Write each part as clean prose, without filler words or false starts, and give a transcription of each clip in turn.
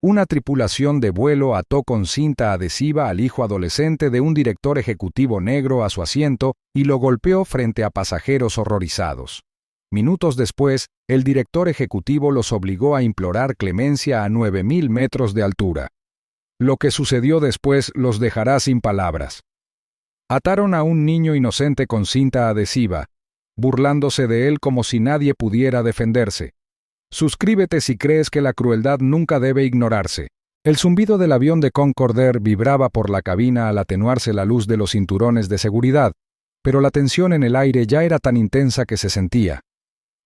Una tripulación de vuelo ató con cinta adhesiva al hijo adolescente de un director ejecutivo negro a su asiento y lo golpeó frente a pasajeros horrorizados. Minutos después, el director ejecutivo los obligó a implorar clemencia a 9.000 metros de altura. Lo que sucedió después los dejará sin palabras. Ataron a un niño inocente con cinta adhesiva, burlándose de él como si nadie pudiera defenderse. Suscríbete si crees que la crueldad nunca debe ignorarse. El zumbido del avión de Concordair vibraba por la cabina al atenuarse la luz de los cinturones de seguridad, pero la tensión en el aire ya era tan intensa que se sentía.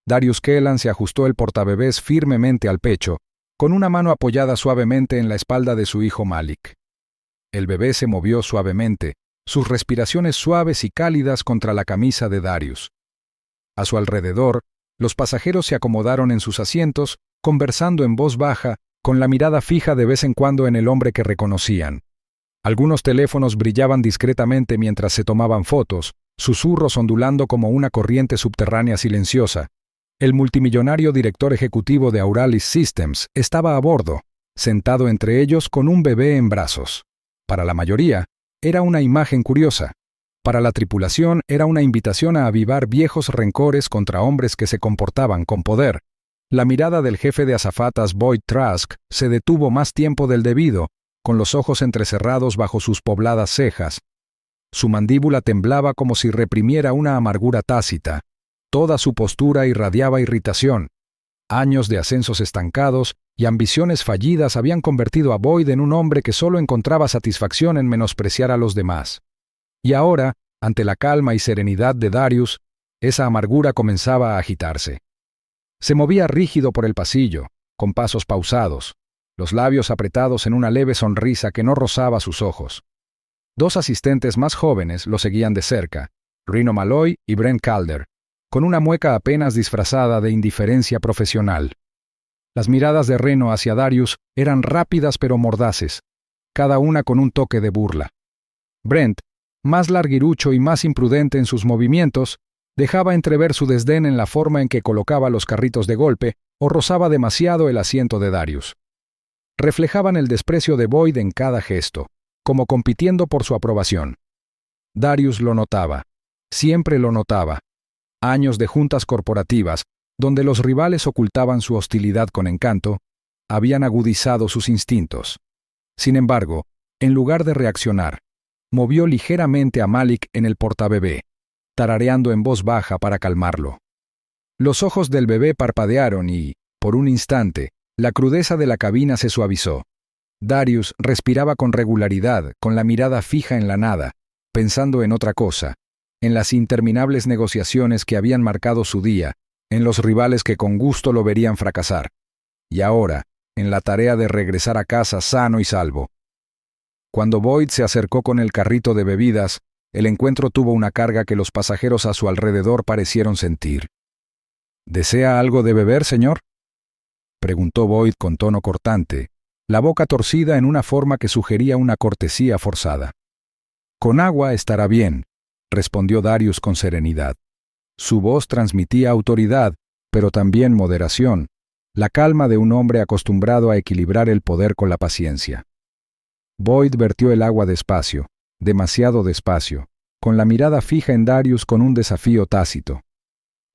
Darius Kellan se ajustó el portabebés firmemente al pecho, con una mano apoyada suavemente en la espalda de su hijo Malik. El bebé se movió suavemente, sus respiraciones suaves y cálidas contra la camisa de Darius. A su alrededor, los pasajeros se acomodaron en sus asientos, conversando en voz baja, con la mirada fija de vez en cuando en el hombre que reconocían. Algunos teléfonos brillaban discretamente mientras se tomaban fotos, susurros ondulando como una corriente subterránea silenciosa. El multimillonario director ejecutivo de Auralis Systems estaba a bordo, sentado entre ellos con un bebé en brazos. Para la mayoría, era una imagen curiosa. Para la tripulación era una invitación a avivar viejos rencores contra hombres que se comportaban con poder. La mirada del jefe de azafatas Boyd Trask se detuvo más tiempo del debido, con los ojos entrecerrados bajo sus pobladas cejas. Su mandíbula temblaba como si reprimiera una amargura tácita. Toda su postura irradiaba irritación. Años de ascensos estancados y ambiciones fallidas habían convertido a Boyd en un hombre que solo encontraba satisfacción en menospreciar a los demás. Y ahora, ante la calma y serenidad de Darius, esa amargura comenzaba a agitarse. Se movía rígido por el pasillo, con pasos pausados, los labios apretados en una leve sonrisa que no rozaba sus ojos. Dos asistentes más jóvenes lo seguían de cerca, Reno Malloy y Brent Calder, con una mueca apenas disfrazada de indiferencia profesional. Las miradas de Reno hacia Darius eran rápidas pero mordaces, cada una con un toque de burla. Brent, más larguirucho y más imprudente en sus movimientos, dejaba entrever su desdén en la forma en que colocaba los carritos de golpe o rozaba demasiado el asiento de Darius. Reflejaban el desprecio de Boyd en cada gesto, como compitiendo por su aprobación. Darius lo notaba, siempre lo notaba. Años de juntas corporativas, donde los rivales ocultaban su hostilidad con encanto, habían agudizado sus instintos. Sin embargo, en lugar de reaccionar, movió ligeramente a Malik en el portabebé, tarareando en voz baja para calmarlo. Los ojos del bebé parpadearon y, por un instante, la crudeza de la cabina se suavizó. Darius respiraba con regularidad, con la mirada fija en la nada, pensando en otra cosa, en las interminables negociaciones que habían marcado su día, en los rivales que con gusto lo verían fracasar, y ahora, en la tarea de regresar a casa sano y salvo. Cuando Boyd se acercó con el carrito de bebidas, el encuentro tuvo una carga que los pasajeros a su alrededor parecieron sentir. ¿Desea algo de beber, señor?, preguntó Boyd con tono cortante, la boca torcida en una forma que sugería una cortesía forzada. Con agua estará bien, respondió Darius con serenidad. Su voz transmitía autoridad, pero también moderación, la calma de un hombre acostumbrado a equilibrar el poder con la paciencia. Boyd vertió el agua despacio, demasiado despacio, con la mirada fija en Darius con un desafío tácito.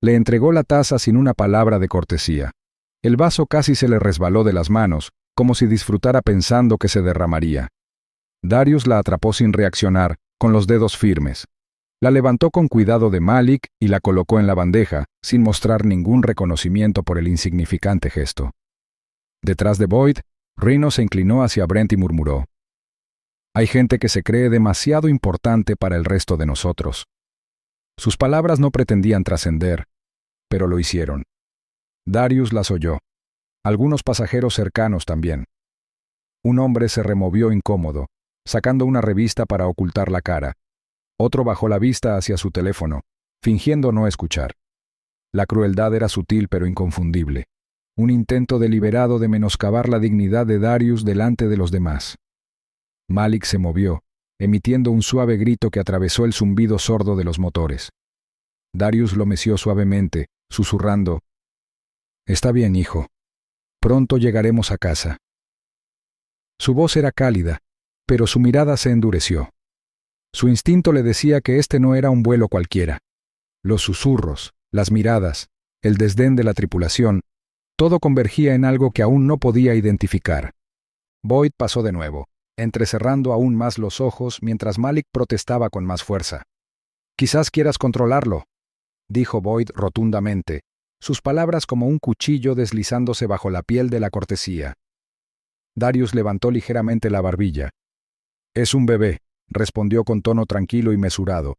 Le entregó la taza sin una palabra de cortesía. El vaso casi se le resbaló de las manos, como si disfrutara pensando que se derramaría. Darius la atrapó sin reaccionar, con los dedos firmes. La levantó con cuidado de Malik y la colocó en la bandeja, sin mostrar ningún reconocimiento por el insignificante gesto. Detrás de Boyd, Reno se inclinó hacia Brent y murmuró: «Hay gente que se cree demasiado importante para el resto de nosotros». Sus palabras no pretendían trascender, pero lo hicieron. Darius las oyó. Algunos pasajeros cercanos también. Un hombre se removió incómodo, sacando una revista para ocultar la cara. Otro bajó la vista hacia su teléfono, fingiendo no escuchar. La crueldad era sutil pero inconfundible. Un intento deliberado de menoscabar la dignidad de Darius delante de los demás. Malik se movió, emitiendo un suave grito que atravesó el zumbido sordo de los motores. Darius lo meció suavemente, susurrando: «Está bien, hijo. Pronto llegaremos a casa». Su voz era cálida, pero su mirada se endureció. Su instinto le decía que este no era un vuelo cualquiera. Los susurros, las miradas, el desdén de la tripulación, todo convergía en algo que aún no podía identificar. Boyd pasó de nuevo, entrecerrando aún más los ojos mientras Malik protestaba con más fuerza. «Quizás quieras controlarlo», dijo Boyd rotundamente, sus palabras como un cuchillo deslizándose bajo la piel de la cortesía. Darius levantó ligeramente la barbilla. «Es un bebé», respondió con tono tranquilo y mesurado.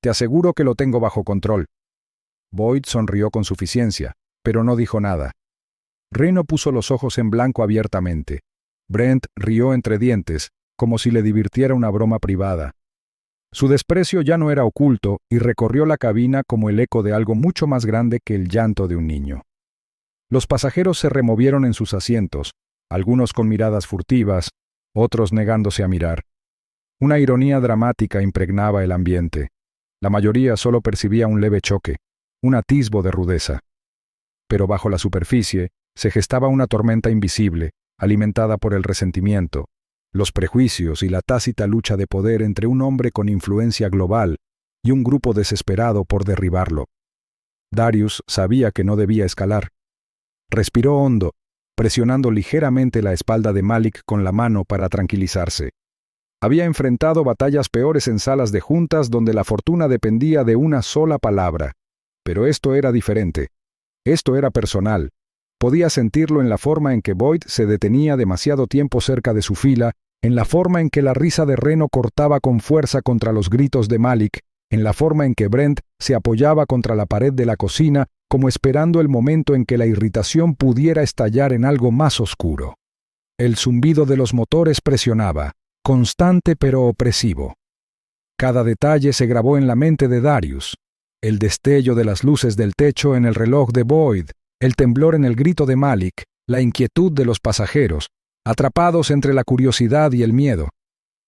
«Te aseguro que lo tengo bajo control». Boyd sonrió con suficiencia, pero no dijo nada. Reno puso los ojos en blanco abiertamente. Brent rió entre dientes, como si le divirtiera una broma privada. Su desprecio ya no era oculto y recorrió la cabina como el eco de algo mucho más grande que el llanto de un niño. Los pasajeros se removieron en sus asientos, algunos con miradas furtivas, otros negándose a mirar. Una ironía dramática impregnaba el ambiente. La mayoría solo percibía un leve choque, un atisbo de rudeza. Pero bajo la superficie se gestaba una tormenta invisible, alimentada por el resentimiento, los prejuicios y la tácita lucha de poder entre un hombre con influencia global y un grupo desesperado por derribarlo. Darius sabía que no debía escalar. Respiró hondo, presionando ligeramente la espalda de Malik con la mano para tranquilizarse. Había enfrentado batallas peores en salas de juntas donde la fortuna dependía de una sola palabra. Pero esto era diferente. Esto era personal. Podía sentirlo en la forma en que Boyd se detenía demasiado tiempo cerca de su fila, en la forma en que la risa de Reno cortaba con fuerza contra los gritos de Malik, en la forma en que Brent se apoyaba contra la pared de la cocina, como esperando el momento en que la irritación pudiera estallar en algo más oscuro. El zumbido de los motores presionaba, constante pero opresivo. Cada detalle se grabó en la mente de Darius. El destello de las luces del techo en el reloj de Boyd, el temblor en el grito de Malik, la inquietud de los pasajeros, atrapados entre la curiosidad y el miedo.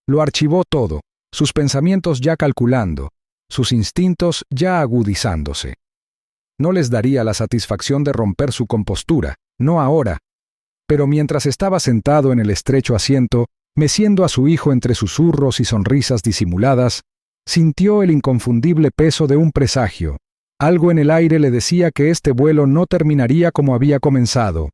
Lo archivó todo, sus pensamientos ya calculando, sus instintos ya agudizándose. No les daría la satisfacción de romper su compostura, no ahora. Pero mientras estaba sentado en el estrecho asiento, meciendo a su hijo entre susurros y sonrisas disimuladas, sintió el inconfundible peso de un presagio. Algo en el aire le decía que este vuelo no terminaría como había comenzado.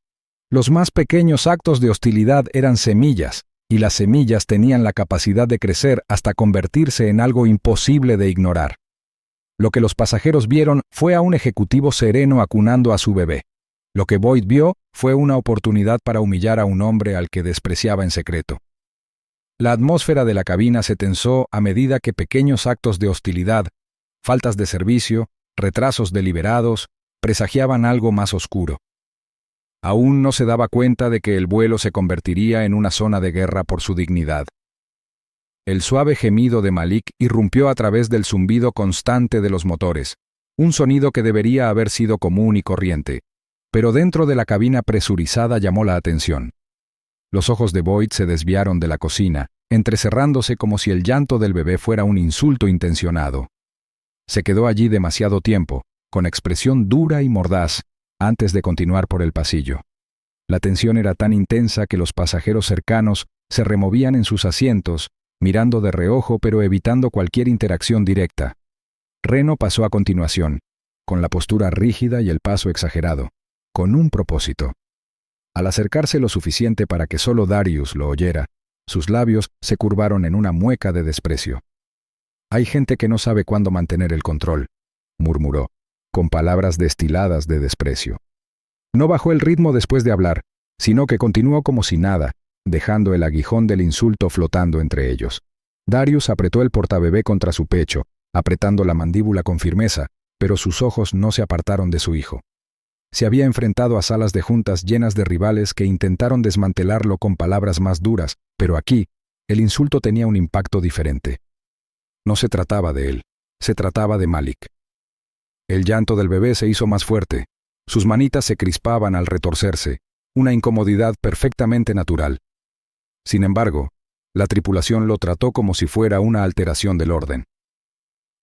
Los más pequeños actos de hostilidad eran semillas, y las semillas tenían la capacidad de crecer hasta convertirse en algo imposible de ignorar. Lo que los pasajeros vieron fue a un ejecutivo sereno acunando a su bebé. Lo que Boyd vio fue una oportunidad para humillar a un hombre al que despreciaba en secreto. La atmósfera de la cabina se tensó a medida que pequeños actos de hostilidad, faltas de servicio, retrasos deliberados, presagiaban algo más oscuro. Aún no se daba cuenta de que el vuelo se convertiría en una zona de guerra por su dignidad. El suave gemido de Malik irrumpió a través del zumbido constante de los motores, un sonido que debería haber sido común y corriente, pero dentro de la cabina presurizada llamó la atención. Los ojos de Boyd se desviaron de la cocina, entrecerrándose como si el llanto del bebé fuera un insulto intencionado. Se quedó allí demasiado tiempo, con expresión dura y mordaz, antes de continuar por el pasillo. La tensión era tan intensa que los pasajeros cercanos se removían en sus asientos, mirando de reojo pero evitando cualquier interacción directa. Reno pasó a continuación, con la postura rígida y el paso exagerado, con un propósito. Al acercarse lo suficiente para que solo Darius lo oyera, sus labios se curvaron en una mueca de desprecio. «Hay gente que no sabe cuándo mantener el control», murmuró, con palabras destiladas de desprecio. No bajó el ritmo después de hablar, sino que continuó como si nada, dejando el aguijón del insulto flotando entre ellos. Darius apretó el portabebé contra su pecho, apretando la mandíbula con firmeza, pero sus ojos no se apartaron de su hijo. Se había enfrentado a salas de juntas llenas de rivales que intentaron desmantelarlo con palabras más duras, pero aquí, el insulto tenía un impacto diferente. No se trataba de él, se trataba de Malik. El llanto del bebé se hizo más fuerte. Sus manitas se crispaban al retorcerse, una incomodidad perfectamente natural. Sin embargo, la tripulación lo trató como si fuera una alteración del orden.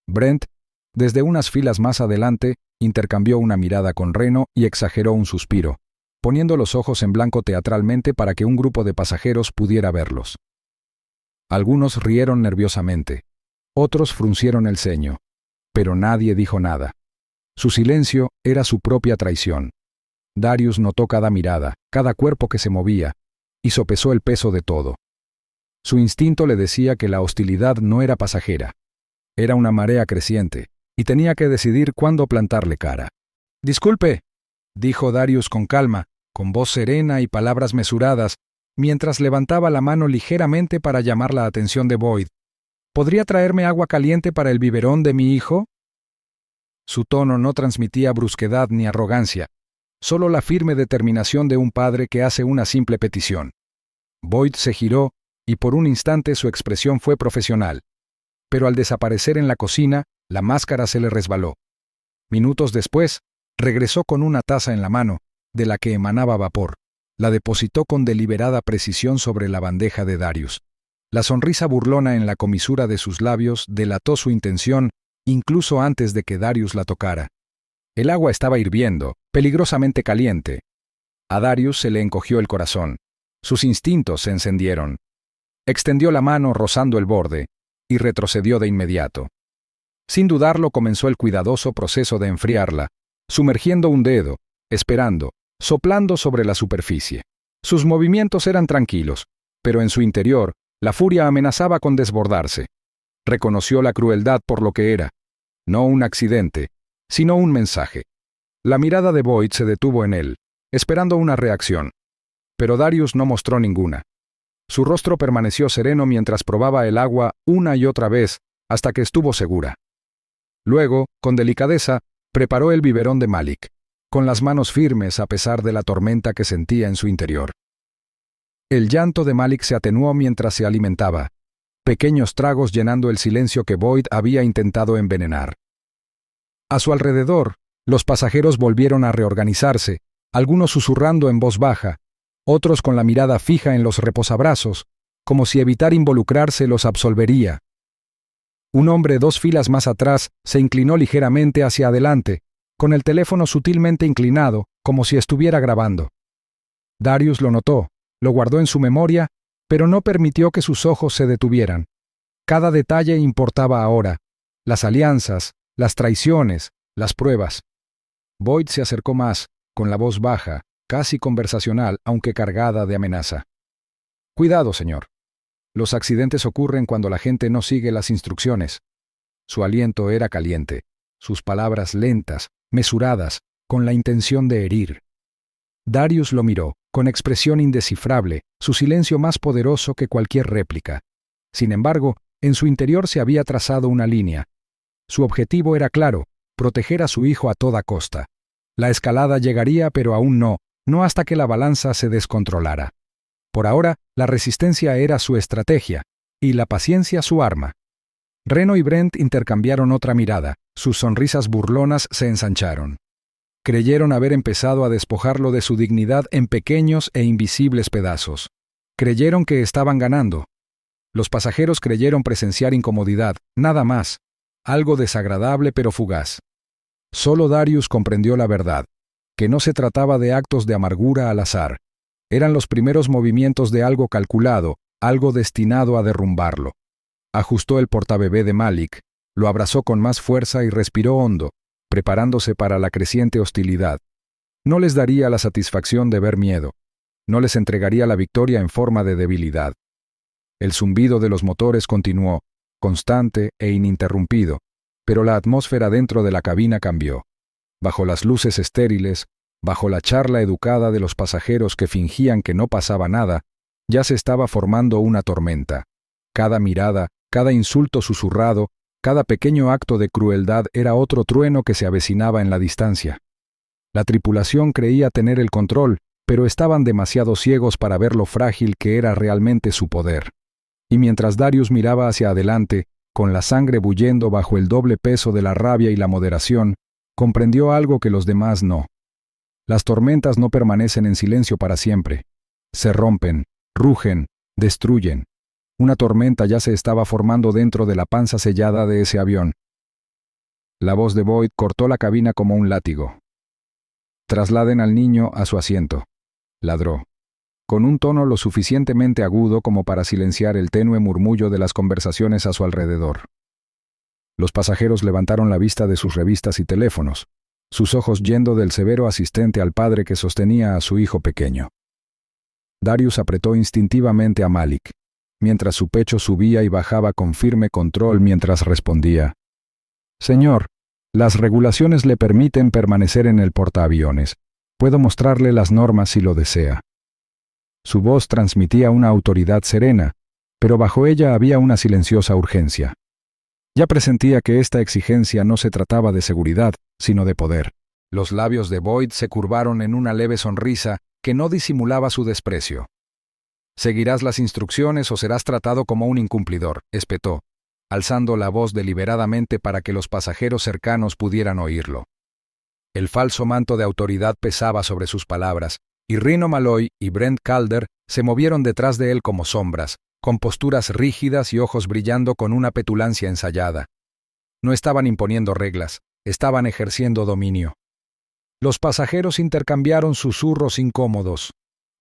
Brent, desde unas filas más adelante, intercambió una mirada con Reno y exageró un suspiro, poniendo los ojos en blanco teatralmente para que un grupo de pasajeros pudiera verlos. Algunos rieron nerviosamente, otros fruncieron el ceño, pero nadie dijo nada. Su silencio era su propia traición. Darius notó cada mirada, cada cuerpo que se movía, y sopesó el peso de todo. Su instinto le decía que la hostilidad no era pasajera. Era una marea creciente, y tenía que decidir cuándo plantarle cara. «Disculpe», dijo Darius con calma, con voz serena y palabras mesuradas, mientras levantaba la mano ligeramente para llamar la atención de Boyd. «¿Podría traerme agua caliente para el biberón de mi hijo?» Su tono no transmitía brusquedad ni arrogancia, solo la firme determinación de un padre que hace una simple petición. Boyd se giró, y por un instante su expresión fue profesional. Pero al desaparecer en la cocina, la máscara se le resbaló. Minutos después, regresó con una taza en la mano, de la que emanaba vapor. La depositó con deliberada precisión sobre la bandeja de Darius. La sonrisa burlona en la comisura de sus labios delató su intención, incluso antes de que Darius la tocara. El agua estaba hirviendo, peligrosamente caliente. A Darius se le encogió el corazón. Sus instintos se encendieron. Extendió la mano rozando el borde, y retrocedió de inmediato. Sin dudarlo comenzó el cuidadoso proceso de enfriarla, sumergiendo un dedo, esperando, soplando sobre la superficie. Sus movimientos eran tranquilos, pero en su interior, la furia amenazaba con desbordarse. Reconoció la crueldad por lo que era, no un accidente, sino un mensaje. La mirada de Boyd se detuvo en él, esperando una reacción. Pero Darius no mostró ninguna. Su rostro permaneció sereno mientras probaba el agua una y otra vez, hasta que estuvo segura. Luego, con delicadeza, preparó el biberón de Malik, con las manos firmes a pesar de la tormenta que sentía en su interior. El llanto de Malik se atenuó mientras se alimentaba, pequeños tragos llenando el silencio que Boyd había intentado envenenar. A su alrededor, los pasajeros volvieron a reorganizarse, algunos susurrando en voz baja, otros con la mirada fija en los reposabrazos, como si evitar involucrarse los absolvería. Un hombre 2 filas más atrás se inclinó ligeramente hacia adelante, con el teléfono sutilmente inclinado, como si estuviera grabando. Darius lo notó, lo guardó en su memoria, pero no permitió que sus ojos se detuvieran. Cada detalle importaba ahora: las alianzas, las traiciones, las pruebas. Boyd se acercó más, con la voz baja, casi conversacional, aunque cargada de amenaza. «Cuidado, señor. Los accidentes ocurren cuando la gente no sigue las instrucciones». Su aliento era caliente, sus palabras lentas, mesuradas, con la intención de herir. Darius lo miró, con expresión indescifrable, su silencio más poderoso que cualquier réplica. Sin embargo, en su interior se había trazado una línea. Su objetivo era claro: proteger a su hijo a toda costa. La escalada llegaría, pero aún no hasta que la balanza se descontrolara. Por ahora, la resistencia era su estrategia, y la paciencia su arma. Reno y Brent intercambiaron otra mirada, sus sonrisas burlonas se ensancharon. Creyeron haber empezado a despojarlo de su dignidad en pequeños e invisibles pedazos. Creyeron que estaban ganando. Los pasajeros creyeron presenciar incomodidad, nada más, algo desagradable pero fugaz. Solo Darius comprendió la verdad, que no se trataba de actos de amargura al azar. Eran los primeros movimientos de algo calculado, algo destinado a derrumbarlo. Ajustó el portabebé de Malik, lo abrazó con más fuerza y respiró hondo, preparándose para la creciente hostilidad. No les daría la satisfacción de ver miedo, no les entregaría la victoria en forma de debilidad. El zumbido de los motores continuó, constante e ininterrumpido, pero la atmósfera dentro de la cabina cambió. Bajo las luces estériles, bajo la charla educada de los pasajeros que fingían que no pasaba nada, ya se estaba formando una tormenta. Cada mirada, cada insulto susurrado, cada pequeño acto de crueldad era otro trueno que se avecinaba en la distancia. La tripulación creía tener el control, pero estaban demasiado ciegos para ver lo frágil que era realmente su poder. Y mientras Darius miraba hacia adelante, con la sangre bullendo bajo el doble peso de la rabia y la moderación, comprendió algo que los demás no. Las tormentas no permanecen en silencio para siempre. Se rompen, rugen, destruyen. Una tormenta ya se estaba formando dentro de la panza sellada de ese avión. La voz de Boyd cortó la cabina como un látigo. «Trasladen al niño a su asiento». ladró, con un tono lo suficientemente agudo como para silenciar el tenue murmullo de las conversaciones a su alrededor. Los pasajeros levantaron la vista de sus revistas y teléfonos, sus ojos yendo del severo asistente al padre que sostenía a su hijo pequeño. Darius apretó instintivamente a Malik, mientras su pecho subía y bajaba con firme control mientras respondía: «Señor, las regulaciones le permiten permanecer en el portaaviones. Puedo mostrarle las normas si lo desea». Su voz transmitía una autoridad serena, pero bajo ella había una silenciosa urgencia. Ya presentía que esta exigencia no se trataba de seguridad, sino de poder. Los labios de Boyd se curvaron en una leve sonrisa que no disimulaba su desprecio. «Seguirás las instrucciones o serás tratado como un incumplidor», espetó, alzando la voz deliberadamente para que los pasajeros cercanos pudieran oírlo. El falso manto de autoridad pesaba sobre sus palabras, y Rino Malloy y Brent Calder se movieron detrás de él como sombras, con posturas rígidas y ojos brillando con una petulancia ensayada. No estaban imponiendo reglas, estaban ejerciendo dominio. Los pasajeros intercambiaron susurros incómodos.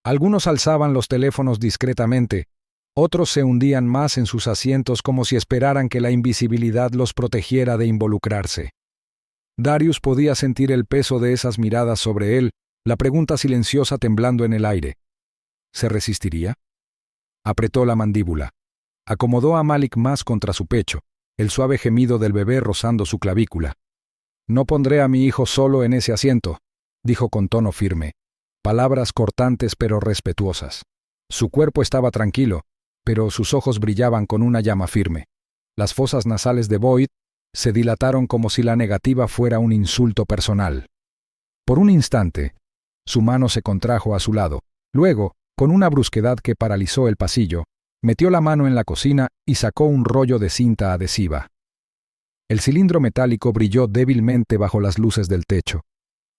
Algunos alzaban los teléfonos discretamente, otros se hundían más en sus asientos como si esperaran que la invisibilidad los protegiera de involucrarse. Darius podía sentir el peso de esas miradas sobre él, la pregunta silenciosa temblando en el aire. ¿Se resistiría? Apretó la mandíbula. Acomodó a Malik más contra su pecho, el suave gemido del bebé rozando su clavícula. «No pondré a mi hijo solo en ese asiento», dijo con tono firme, palabras cortantes pero respetuosas. Su cuerpo estaba tranquilo, pero sus ojos brillaban con una llama firme. Las fosas nasales de Boyd se dilataron como si la negativa fuera un insulto personal. Por un instante, su mano se contrajo a su lado. Luego, con una brusquedad que paralizó el pasillo, metió la mano en la cocina y sacó un rollo de cinta adhesiva. El cilindro metálico brilló débilmente bajo las luces del techo.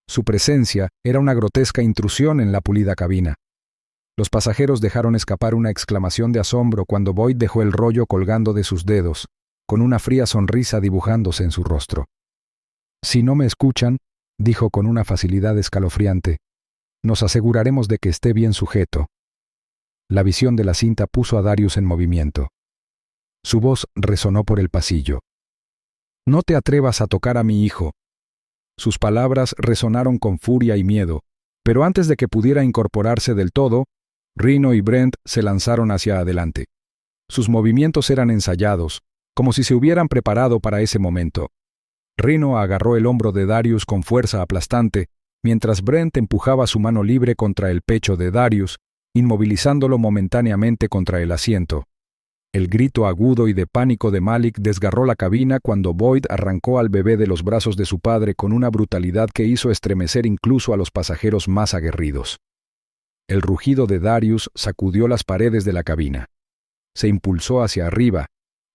Su presencia era una grotesca intrusión en la pulida cabina. Los pasajeros dejaron escapar una exclamación de asombro cuando Boyd dejó el rollo colgando de sus dedos, con una fría sonrisa dibujándose en su rostro. «Si no me escuchan», dijo con una facilidad escalofriante, «nos aseguraremos de que esté bien sujeto». La visión de la cinta puso a Darius en movimiento. Su voz resonó por el pasillo. «No te atrevas a tocar a mi hijo». Sus palabras resonaron con furia y miedo, pero antes de que pudiera incorporarse del todo, Rino y Brent se lanzaron hacia adelante. Sus movimientos eran ensayados, como si se hubieran preparado para ese momento. Rino agarró el hombro de Darius con fuerza aplastante, mientras Brent empujaba su mano libre contra el pecho de Darius, inmovilizándolo momentáneamente contra el asiento. El grito agudo y de pánico de Malik desgarró la cabina cuando Boyd arrancó al bebé de los brazos de su padre con una brutalidad que hizo estremecer incluso a los pasajeros más aguerridos. El rugido de Darius sacudió las paredes de la cabina. Se impulsó hacia arriba,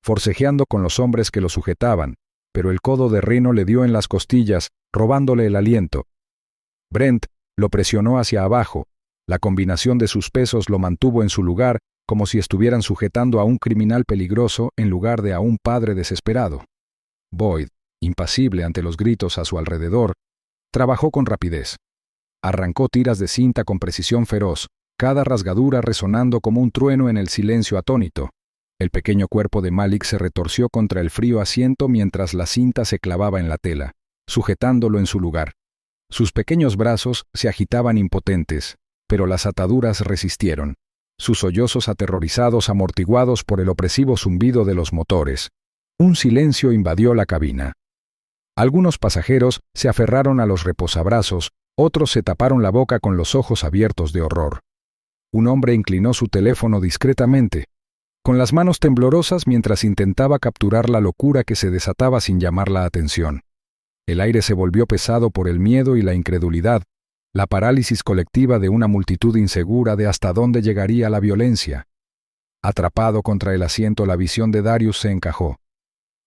forcejeando con los hombres que lo sujetaban, pero el codo de Rino le dio en las costillas, robándole el aliento. Brent lo presionó hacia abajo. La combinación de sus pesos lo mantuvo en su lugar, como si estuvieran sujetando a un criminal peligroso en lugar de a un padre desesperado. Boyd, impasible ante los gritos a su alrededor, trabajó con rapidez. Arrancó tiras de cinta con precisión feroz, cada rasgadura resonando como un trueno en el silencio atónito. El pequeño cuerpo de Malik se retorció contra el frío asiento mientras la cinta se clavaba en la tela, sujetándolo en su lugar. Sus pequeños brazos se agitaban impotentes, pero las ataduras resistieron, sus sollozos aterrorizados amortiguados por el opresivo zumbido de los motores. Un silencio invadió la cabina. Algunos pasajeros se aferraron a los reposabrazos, otros se taparon la boca con los ojos abiertos de horror. Un hombre inclinó su teléfono discretamente, con las manos temblorosas mientras intentaba capturar la locura que se desataba sin llamar la atención. El aire se volvió pesado por el miedo y la incredulidad, la parálisis colectiva de una multitud insegura de hasta dónde llegaría la violencia. Atrapado contra el asiento, la visión de Darius se encajó.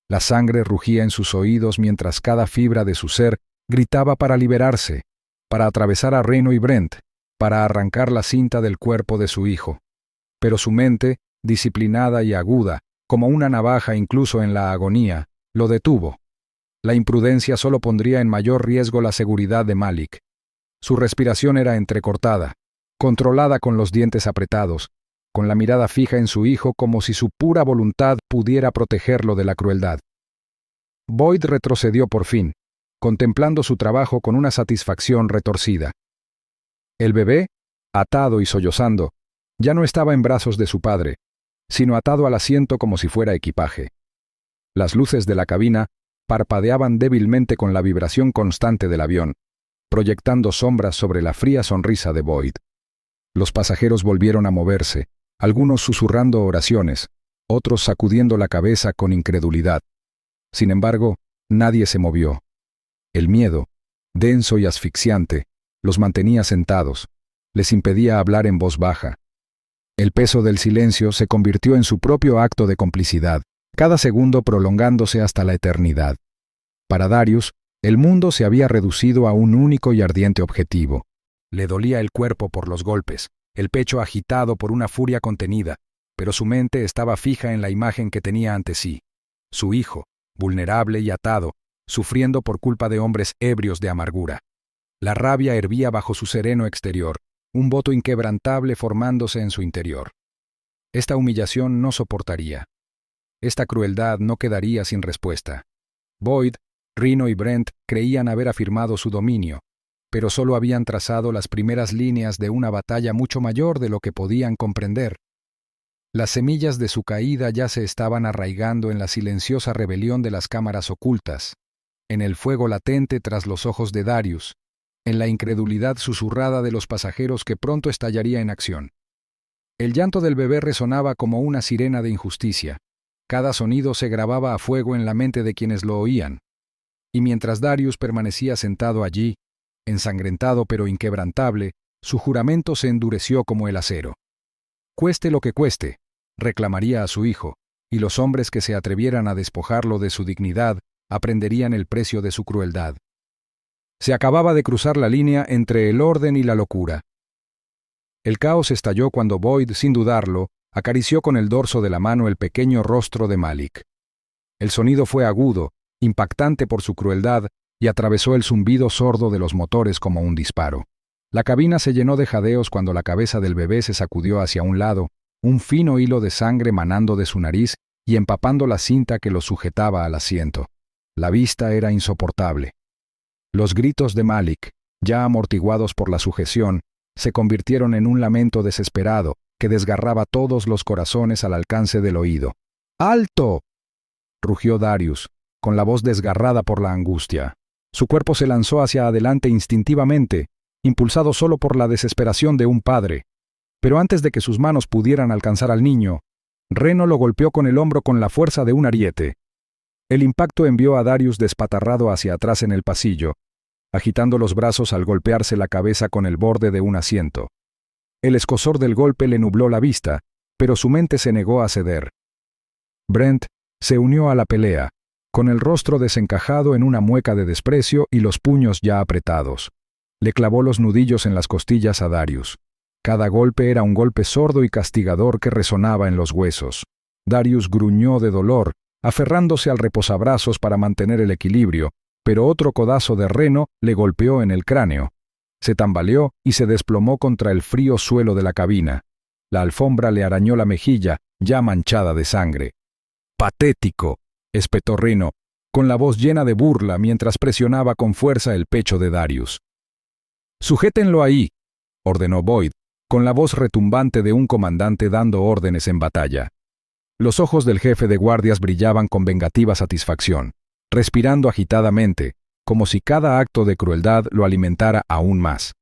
La sangre rugía en sus oídos mientras cada fibra de su ser gritaba para liberarse, para atravesar a Reno y Brent, para arrancar la cinta del cuerpo de su hijo. Pero su mente, disciplinada y aguda, como una navaja incluso en la agonía, lo detuvo. La imprudencia solo pondría en mayor riesgo la seguridad de Malik. Su respiración era entrecortada. controlada con los dientes apretados, con la mirada fija en su hijo como si su pura voluntad pudiera protegerlo de la crueldad. Boyd retrocedió por fin, contemplando su trabajo con una satisfacción retorcida. El bebé, atado y sollozando, ya no estaba en brazos de su padre, sino atado al asiento como si fuera equipaje. Las luces de la cabina parpadeaban débilmente con la vibración constante del avión, proyectando sombras sobre la fría sonrisa de Boyd. Los pasajeros volvieron a moverse, algunos susurrando oraciones, otros sacudiendo la cabeza con incredulidad. Sin embargo, nadie se movió. El miedo, denso y asfixiante, los mantenía sentados, les impedía hablar en voz baja. El peso del silencio se convirtió en su propio acto de complicidad, cada segundo prolongándose hasta la eternidad. Para Darius, el mundo se había reducido a un único y ardiente objetivo. Le dolía el cuerpo por los golpes, el pecho agitado por una furia contenida, pero su mente estaba fija en la imagen que tenía ante sí. Su hijo, vulnerable y atado, sufriendo por culpa de hombres ebrios de amargura. La rabia hervía bajo su sereno exterior, un voto inquebrantable formándose en su interior. Esta humillación no soportaría. Esta crueldad no quedaría sin respuesta. Boyd, Reno y Brent creían haber afirmado su dominio, pero solo habían trazado las primeras líneas de una batalla mucho mayor de lo que podían comprender. Las semillas de su caída ya se estaban arraigando en la silenciosa rebelión de las cámaras ocultas, en el fuego latente tras los ojos de Darius, en la incredulidad susurrada de los pasajeros que pronto estallaría en acción. El llanto del bebé resonaba como una sirena de injusticia. Cada sonido se grababa a fuego en la mente de quienes lo oían. Y mientras Darius permanecía sentado allí, ensangrentado pero inquebrantable, su juramento se endureció como el acero. Cueste lo que cueste, reclamaría a su hijo, y los hombres que se atrevieran a despojarlo de su dignidad aprenderían el precio de su crueldad. Se acababa de cruzar la línea entre el orden y la locura. El caos estalló cuando Boyd, sin dudarlo, acarició con el dorso de la mano el pequeño rostro de Malik. El sonido fue agudo, impactante por su crueldad, y atravesó el zumbido sordo de los motores como un disparo. La cabina se llenó de jadeos cuando la cabeza del bebé se sacudió hacia un lado, un fino hilo de sangre manando de su nariz y empapando la cinta que lo sujetaba al asiento. La vista era insoportable. Los gritos de Malik, ya amortiguados por la sujeción, se convirtieron en un lamento desesperado que desgarraba todos los corazones al alcance del oído. ¡Alto!, rugió Darius, con la voz desgarrada por la angustia. Su cuerpo se lanzó hacia adelante instintivamente, impulsado solo por la desesperación de un padre. Pero antes de que sus manos pudieran alcanzar al niño, Reno lo golpeó con el hombro con la fuerza de un ariete. El impacto envió a Darius despatarrado hacia atrás en el pasillo, agitando los brazos al golpearse la cabeza con el borde de un asiento. El escozor del golpe le nubló la vista, pero su mente se negó a ceder. Brent se unió a la pelea, con el rostro desencajado en una mueca de desprecio y los puños ya apretados. Le clavó los nudillos en las costillas a Darius. Cada golpe era un golpe sordo y castigador que resonaba en los huesos. Darius gruñó de dolor, aferrándose al reposabrazos para mantener el equilibrio, pero otro codazo de Reno le golpeó en el cráneo. Se tambaleó y se desplomó contra el frío suelo de la cabina. La alfombra le arañó la mejilla, ya manchada de sangre. «¡Patético!», espetó Reno, con la voz llena de burla mientras presionaba con fuerza el pecho de Darius. «Sujétenlo ahí», ordenó Boyd, con la voz retumbante de un comandante dando órdenes en batalla. Los ojos del jefe de guardias brillaban con vengativa satisfacción, respirando agitadamente, como si cada acto de crueldad lo alimentara aún más.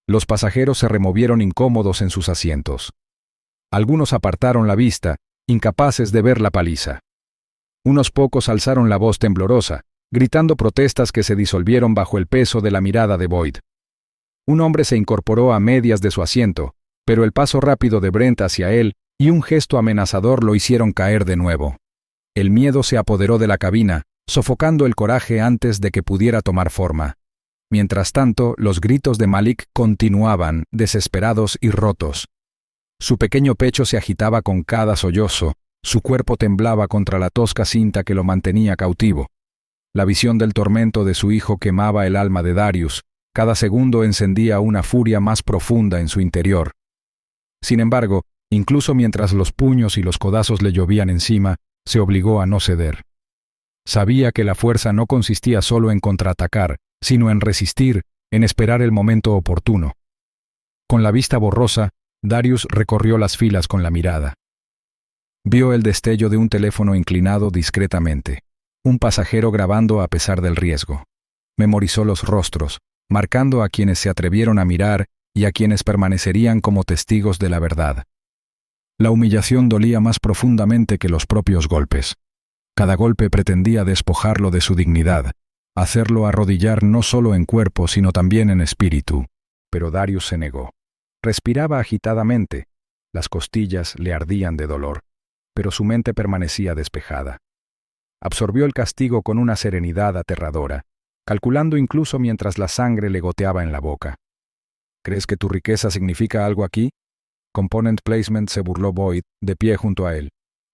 Los pasajeros se removieron incómodos en sus asientos. Algunos apartaron la vista, incapaces de ver la paliza. Unos pocos alzaron la voz temblorosa, gritando protestas que se disolvieron bajo el peso de la mirada de Boyd. Un hombre se incorporó a medias de su asiento, pero el paso rápido de Brent hacia él y un gesto amenazador lo hicieron caer de nuevo. El miedo se apoderó de la cabina, sofocando el coraje antes de que pudiera tomar forma. Mientras tanto, los gritos de Malik continuaban, desesperados y rotos. Su pequeño pecho se agitaba con cada sollozo, su cuerpo temblaba contra la tosca cinta que lo mantenía cautivo. La visión del tormento de su hijo quemaba el alma de Darius, Cada segundo encendía una furia más profunda en su interior. Sin embargo, incluso mientras los puños y los codazos le llovían encima, se obligó a no ceder. Sabía que la fuerza no consistía solo en contraatacar, sino en resistir, en esperar el momento oportuno. Con la vista borrosa, Darius recorrió las filas con la mirada. Vio el destello de un teléfono inclinado discretamente, un pasajero grabando a pesar del riesgo. Memorizó los rostros, marcando a quienes se atrevieron a mirar y a quienes permanecerían como testigos de la verdad. La humillación dolía más profundamente que los propios golpes. Cada golpe pretendía despojarlo de su dignidad, hacerlo arrodillar no solo en cuerpo sino también en espíritu. Pero Darius se negó. Respiraba agitadamente. Las costillas le ardían de dolor, pero su mente permanecía despejada. Absorbió el castigo con una serenidad aterradora, calculando incluso mientras la sangre le goteaba en la boca. ¿Crees que tu riqueza significa algo aquí? Component Placement, se burló Boyd, de pie junto a él.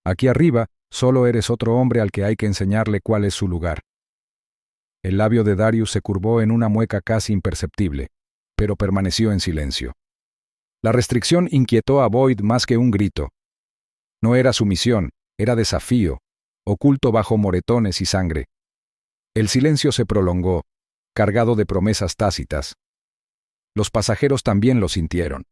Aquí arriba, solo eres otro hombre al que hay que enseñarle cuál es su lugar. El labio de Darius se curvó en una mueca casi imperceptible, pero permaneció en silencio. La restricción inquietó a Boyd más que un grito. No era sumisión, era desafío, oculto bajo moretones y sangre. El silencio se prolongó, cargado de promesas tácitas. Los pasajeros también lo sintieron.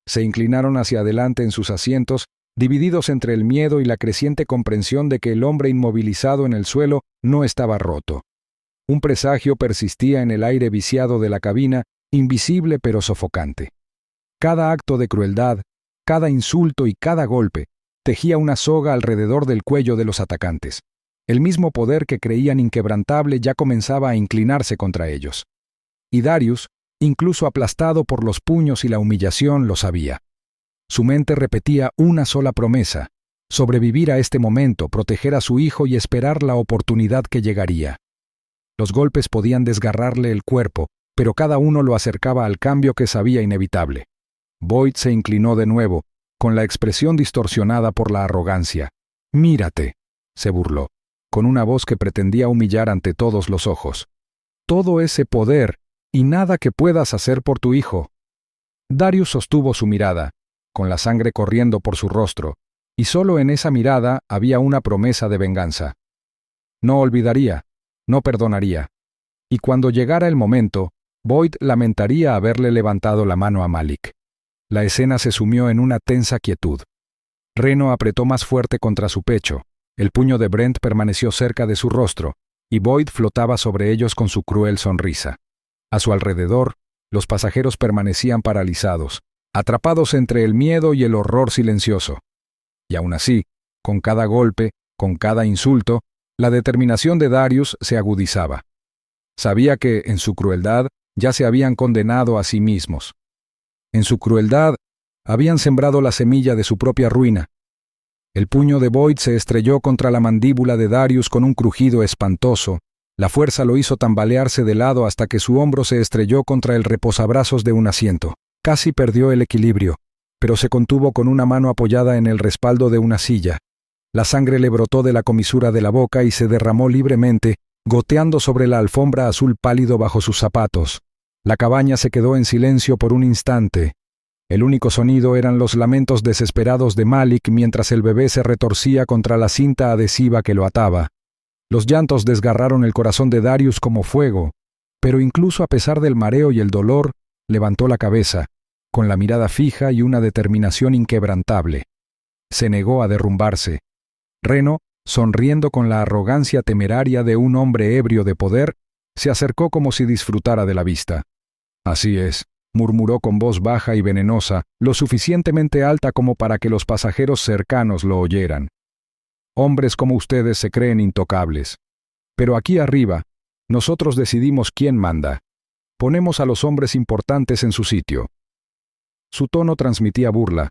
Se inclinaron hacia adelante en sus asientos, divididos entre el miedo y la creciente comprensión de que el hombre inmovilizado en el suelo no estaba roto. Un presagio persistía en el aire viciado de la cabina, invisible pero sofocante. Cada acto de crueldad, cada insulto y cada golpe tejía una soga alrededor del cuello de los atacantes. El mismo poder que creían inquebrantable ya comenzaba a inclinarse contra ellos. Y Darius, incluso aplastado por los puños y la humillación, lo sabía. Su mente repetía una sola promesa: sobrevivir a este momento, proteger a su hijo y esperar la oportunidad que llegaría. Los golpes podían desgarrarle el cuerpo, pero cada uno lo acercaba al cambio que sabía inevitable. Boyd se inclinó de nuevo, con la expresión distorsionada por la arrogancia. «Mírate», se burló, con una voz que pretendía humillar ante todos los ojos. «Todo ese poder, y nada que puedas hacer por tu hijo». Darius sostuvo su mirada, con la sangre corriendo por su rostro, y solo en esa mirada había una promesa de venganza. No olvidaría, no perdonaría. Y cuando llegara el momento, Boyd lamentaría haberle levantado la mano a Malik. La escena se sumió en una tensa quietud. Reno apretó más fuerte contra su pecho, el puño de Brent permaneció cerca de su rostro, y Boyd flotaba sobre ellos con su cruel sonrisa. A su alrededor, los pasajeros permanecían paralizados, atrapados entre el miedo y el horror silencioso. Y aún así, con cada golpe, con cada insulto, la determinación de Darius se agudizaba. Sabía que, en su crueldad, ya se habían condenado a sí mismos. En su crueldad, habían sembrado la semilla de su propia ruina. El puño de Boyd se estrelló contra la mandíbula de Darius con un crujido espantoso. La fuerza lo hizo tambalearse de lado hasta que su hombro se estrelló contra el reposabrazos de un asiento. Casi perdió el equilibrio, pero se contuvo con una mano apoyada en el respaldo de una silla. La sangre le brotó de la comisura de la boca y se derramó libremente, goteando sobre la alfombra azul pálido bajo sus zapatos. La cabaña se quedó en silencio por un instante. El único sonido eran los lamentos desesperados de Malik mientras el bebé se retorcía contra la cinta adhesiva que lo ataba. Los llantos desgarraron el corazón de Darius como fuego, pero incluso a pesar del mareo y el dolor, levantó la cabeza, con la mirada fija y una determinación inquebrantable. Se negó a derrumbarse. Reno, sonriendo con la arrogancia temeraria de un hombre ebrio de poder, se acercó como si disfrutara de la vista. «Así es», murmuró con voz baja y venenosa, lo suficientemente alta como para que los pasajeros cercanos lo oyeran. «Hombres como ustedes se creen intocables. Pero aquí arriba, nosotros decidimos quién manda. Ponemos a los hombres importantes en su sitio». Su tono transmitía burla,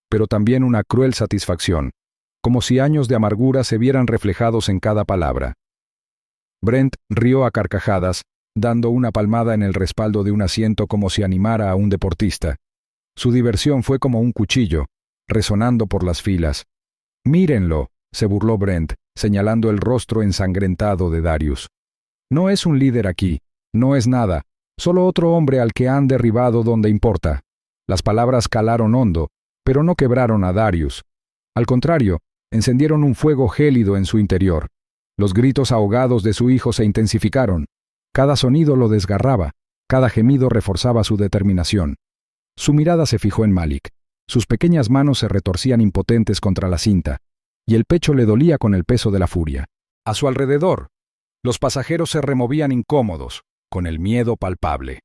pero también una cruel satisfacción, como si años de amargura se vieran reflejados en cada palabra. Brent rió a carcajadas, dando una palmada en el respaldo de un asiento como si animara a un deportista. Su diversión fue como un cuchillo, resonando por las filas. «Mírenlo», se burló Brent, señalando el rostro ensangrentado de Darius. «No es un líder aquí, no es nada, Solo otro hombre al que han derribado donde importa. Las palabras calaron hondo, pero no quebraron a Darius. Al contrario, encendieron un fuego gélido en su interior. Los gritos ahogados de su hijo se intensificaron. Cada sonido lo desgarraba, cada gemido reforzaba su determinación. Su mirada se fijó en Malik. Sus pequeñas manos se retorcían impotentes contra la cinta, y el pecho le dolía con el peso de la furia. A su alrededor, los pasajeros se removían incómodos, con el miedo palpable.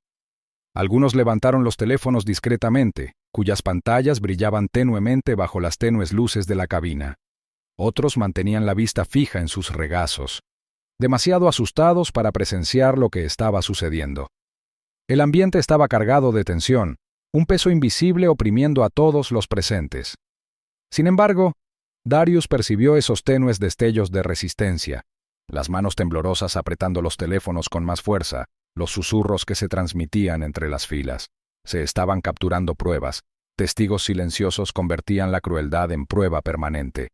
Algunos levantaron los teléfonos discretamente, cuyas pantallas brillaban tenuemente bajo las tenues luces de la cabina. Otros mantenían la vista fija en sus regazos, demasiado asustados para presenciar lo que estaba sucediendo. El ambiente estaba cargado de tensión, un peso invisible oprimiendo a todos los presentes. Sin embargo, Darius percibió esos tenues destellos de resistencia, las manos temblorosas apretando los teléfonos con más fuerza, los susurros que se transmitían entre las filas. Se estaban capturando pruebas, testigos silenciosos convertían la crueldad en prueba permanente.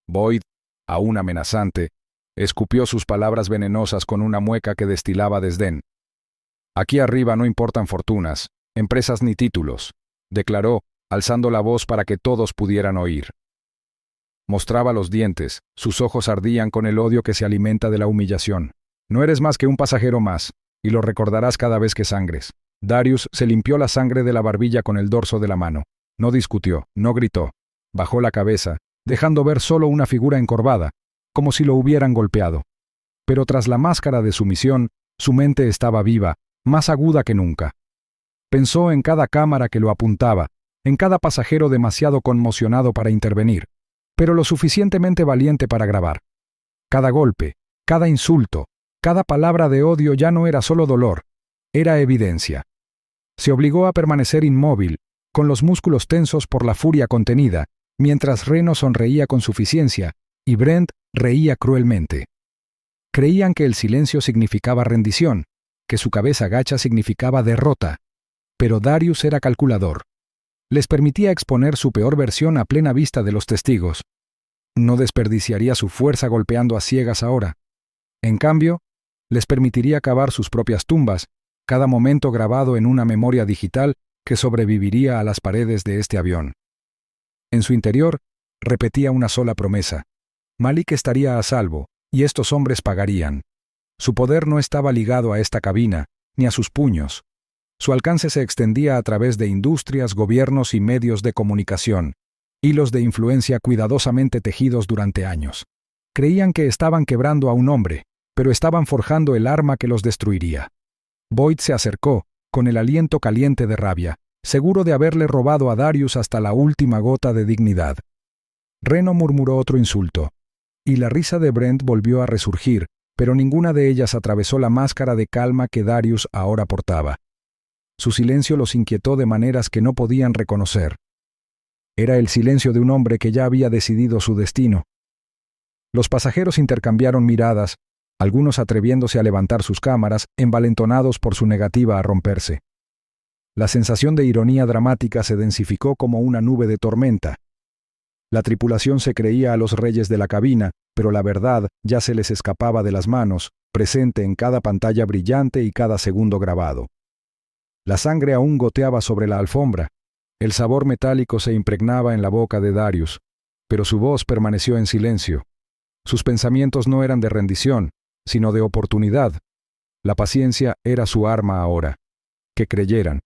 Boyd, aún amenazante, escupió sus palabras venenosas con una mueca que destilaba desdén. «Aquí arriba no importan fortunas, empresas ni títulos», declaró, alzando la voz para que todos pudieran oír. Mostraba los dientes, sus ojos ardían con el odio que se alimenta de la humillación. «No eres más que un pasajero más, y lo recordarás cada vez que sangres». Darius se limpió la sangre de la barbilla con el dorso de la mano. No discutió, no gritó. Bajó la cabeza, dejando ver solo una figura encorvada, como si lo hubieran golpeado. Pero tras la máscara de sumisión, su mente estaba viva, más aguda que nunca. Pensó en cada cámara que lo apuntaba, en cada pasajero demasiado conmocionado para intervenir, pero lo suficientemente valiente para grabar. Cada golpe, cada insulto, cada palabra de odio ya no era solo dolor, era evidencia. Se obligó a permanecer inmóvil, con los músculos tensos por la furia contenida, mientras Reno sonreía con suficiencia y Brent reía cruelmente. Creían que el silencio significaba rendición, que su cabeza gacha significaba derrota, pero Darius era calculador. Les permitía exponer su peor versión a plena vista de los testigos. No desperdiciaría su fuerza golpeando a ciegas ahora. En cambio, les permitiría cavar sus propias tumbas, cada momento grabado en una memoria digital que sobreviviría a las paredes de este avión. En su interior, repetía una sola promesa. Malik estaría a salvo, y estos hombres pagarían. Su poder no estaba ligado a esta cabina, ni a sus puños. Su alcance se extendía a través de industrias, gobiernos y medios de comunicación, hilos de influencia cuidadosamente tejidos durante años. Creían que estaban quebrando a un hombre, pero estaban forjando el arma que los destruiría. Boyd se acercó, con el aliento caliente de rabia, seguro de haberle robado a Darius hasta la última gota de dignidad. Reno murmuró otro insulto, y la risa de Brent volvió a resurgir, pero ninguna de ellas atravesó la máscara de calma que Darius ahora portaba. Su silencio los inquietó de maneras que no podían reconocer. Era el silencio de un hombre que ya había decidido su destino. Los pasajeros intercambiaron miradas, algunos atreviéndose a levantar sus cámaras, envalentonados por su negativa a romperse. La sensación de ironía dramática se densificó como una nube de tormenta. La tripulación se creía a los reyes de la cabina, pero la verdad ya se les escapaba de las manos, presente en cada pantalla brillante y cada segundo grabado. La sangre aún goteaba sobre la alfombra, el sabor metálico se impregnaba en la boca de Darius, pero su voz permaneció en silencio. Sus pensamientos no eran de rendición, sino de oportunidad. La paciencia era su arma ahora. Que creyeran,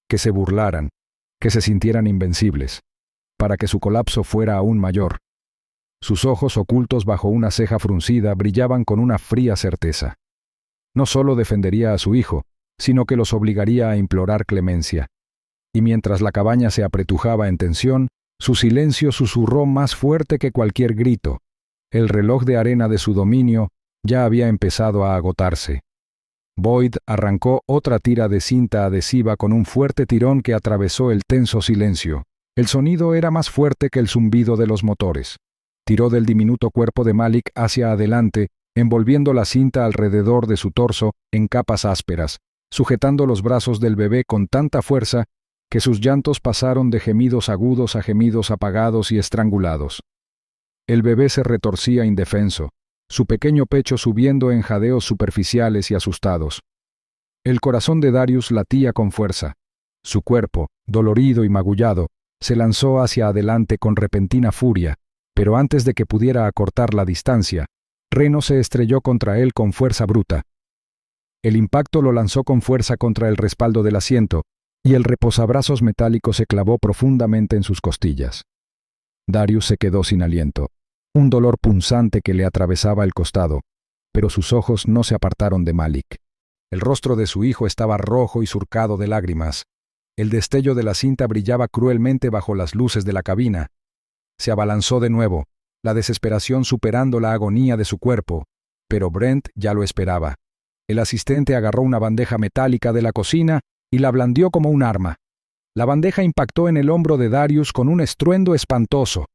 que se burlaran, que se sintieran invencibles, para que su colapso fuera aún mayor. Sus ojos ocultos bajo una ceja fruncida brillaban con una fría certeza. No solo defendería a su hijo, sino que los obligaría a implorar clemencia. Y mientras la cabaña se apretujaba en tensión, su silencio susurró más fuerte que cualquier grito. El reloj de arena de su dominio ya había empezado a agotarse. Boyd arrancó otra tira de cinta adhesiva con un fuerte tirón que atravesó el tenso silencio. El sonido era más fuerte que el zumbido de los motores. Tiró del diminuto cuerpo de Malik hacia adelante, envolviendo la cinta alrededor de su torso en capas ásperas, sujetando los brazos del bebé con tanta fuerza que sus llantos pasaron de gemidos agudos a gemidos apagados y estrangulados. El bebé se retorcía indefenso, su pequeño pecho subiendo en jadeos superficiales y asustados. El corazón de Darius latía con fuerza. Su cuerpo, dolorido y magullado, se lanzó hacia adelante con repentina furia, pero antes de que pudiera acortar la distancia, Reno se estrelló contra él con fuerza bruta. El impacto lo lanzó con fuerza contra el respaldo del asiento, y el reposabrazos metálico se clavó profundamente en sus costillas. Darius se quedó sin aliento, un dolor punzante que le atravesaba el costado, pero sus ojos no se apartaron de Malik. El rostro de su hijo estaba rojo y surcado de lágrimas. El destello de la cinta brillaba cruelmente bajo las luces de la cabina. Se abalanzó de nuevo, la desesperación superando la agonía de su cuerpo, pero Brent ya lo esperaba. El asistente agarró una bandeja metálica de la cocina y la blandió como un arma. La bandeja impactó en el hombro de Darius con un estruendo espantoso,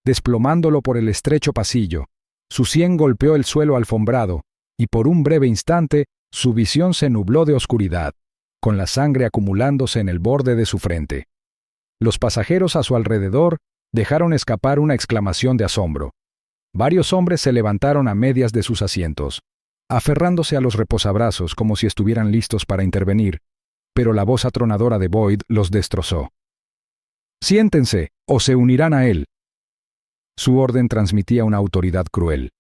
desplomándolo por el estrecho pasillo. Su sien golpeó el suelo alfombrado, y por un breve instante su visión se nubló de oscuridad, con la sangre acumulándose en el borde de su frente. Los pasajeros a su alrededor dejaron escapar una exclamación de asombro. Varios hombres se levantaron a medias de sus asientos, aferrándose a los reposabrazos como si estuvieran listos para intervenir, pero la voz atronadora de Boyd los destrozó. «Siéntense, o se unirán a él». Su orden transmitía una autoridad cruel.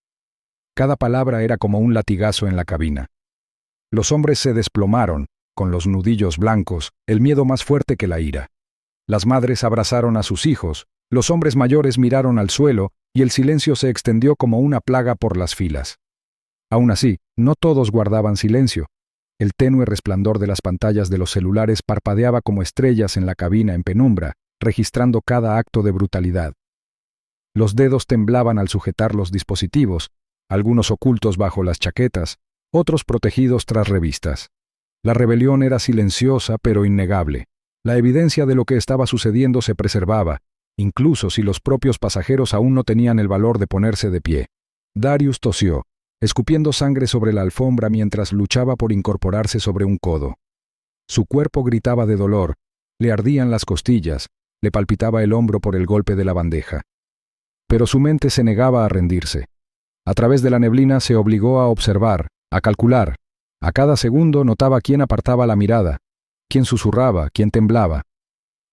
Cada palabra era como un latigazo en la cabina. Los hombres se desplomaron, con los nudillos blancos, el miedo más fuerte que la ira. Las madres abrazaron a sus hijos, los hombres mayores miraron al suelo, y el silencio se extendió como una plaga por las filas. Aún así, no todos guardaban silencio. El tenue resplandor de las pantallas de los celulares parpadeaba como estrellas en la cabina en penumbra, registrando cada acto de brutalidad. Los dedos temblaban al sujetar los dispositivos, algunos ocultos bajo las chaquetas, otros protegidos tras revistas. La rebelión era silenciosa pero innegable. La evidencia de lo que estaba sucediendo se preservaba, incluso si los propios pasajeros aún no tenían el valor de ponerse de pie. Darius tosió, escupiendo sangre sobre la alfombra mientras luchaba por incorporarse sobre un codo. Su cuerpo gritaba de dolor, le ardían las costillas, le palpitaba el hombro por el golpe de la bandeja. Pero su mente se negaba a rendirse. A través de la neblina se obligó a observar, a calcular. A cada segundo notaba quién apartaba la mirada, quién susurraba, quién temblaba.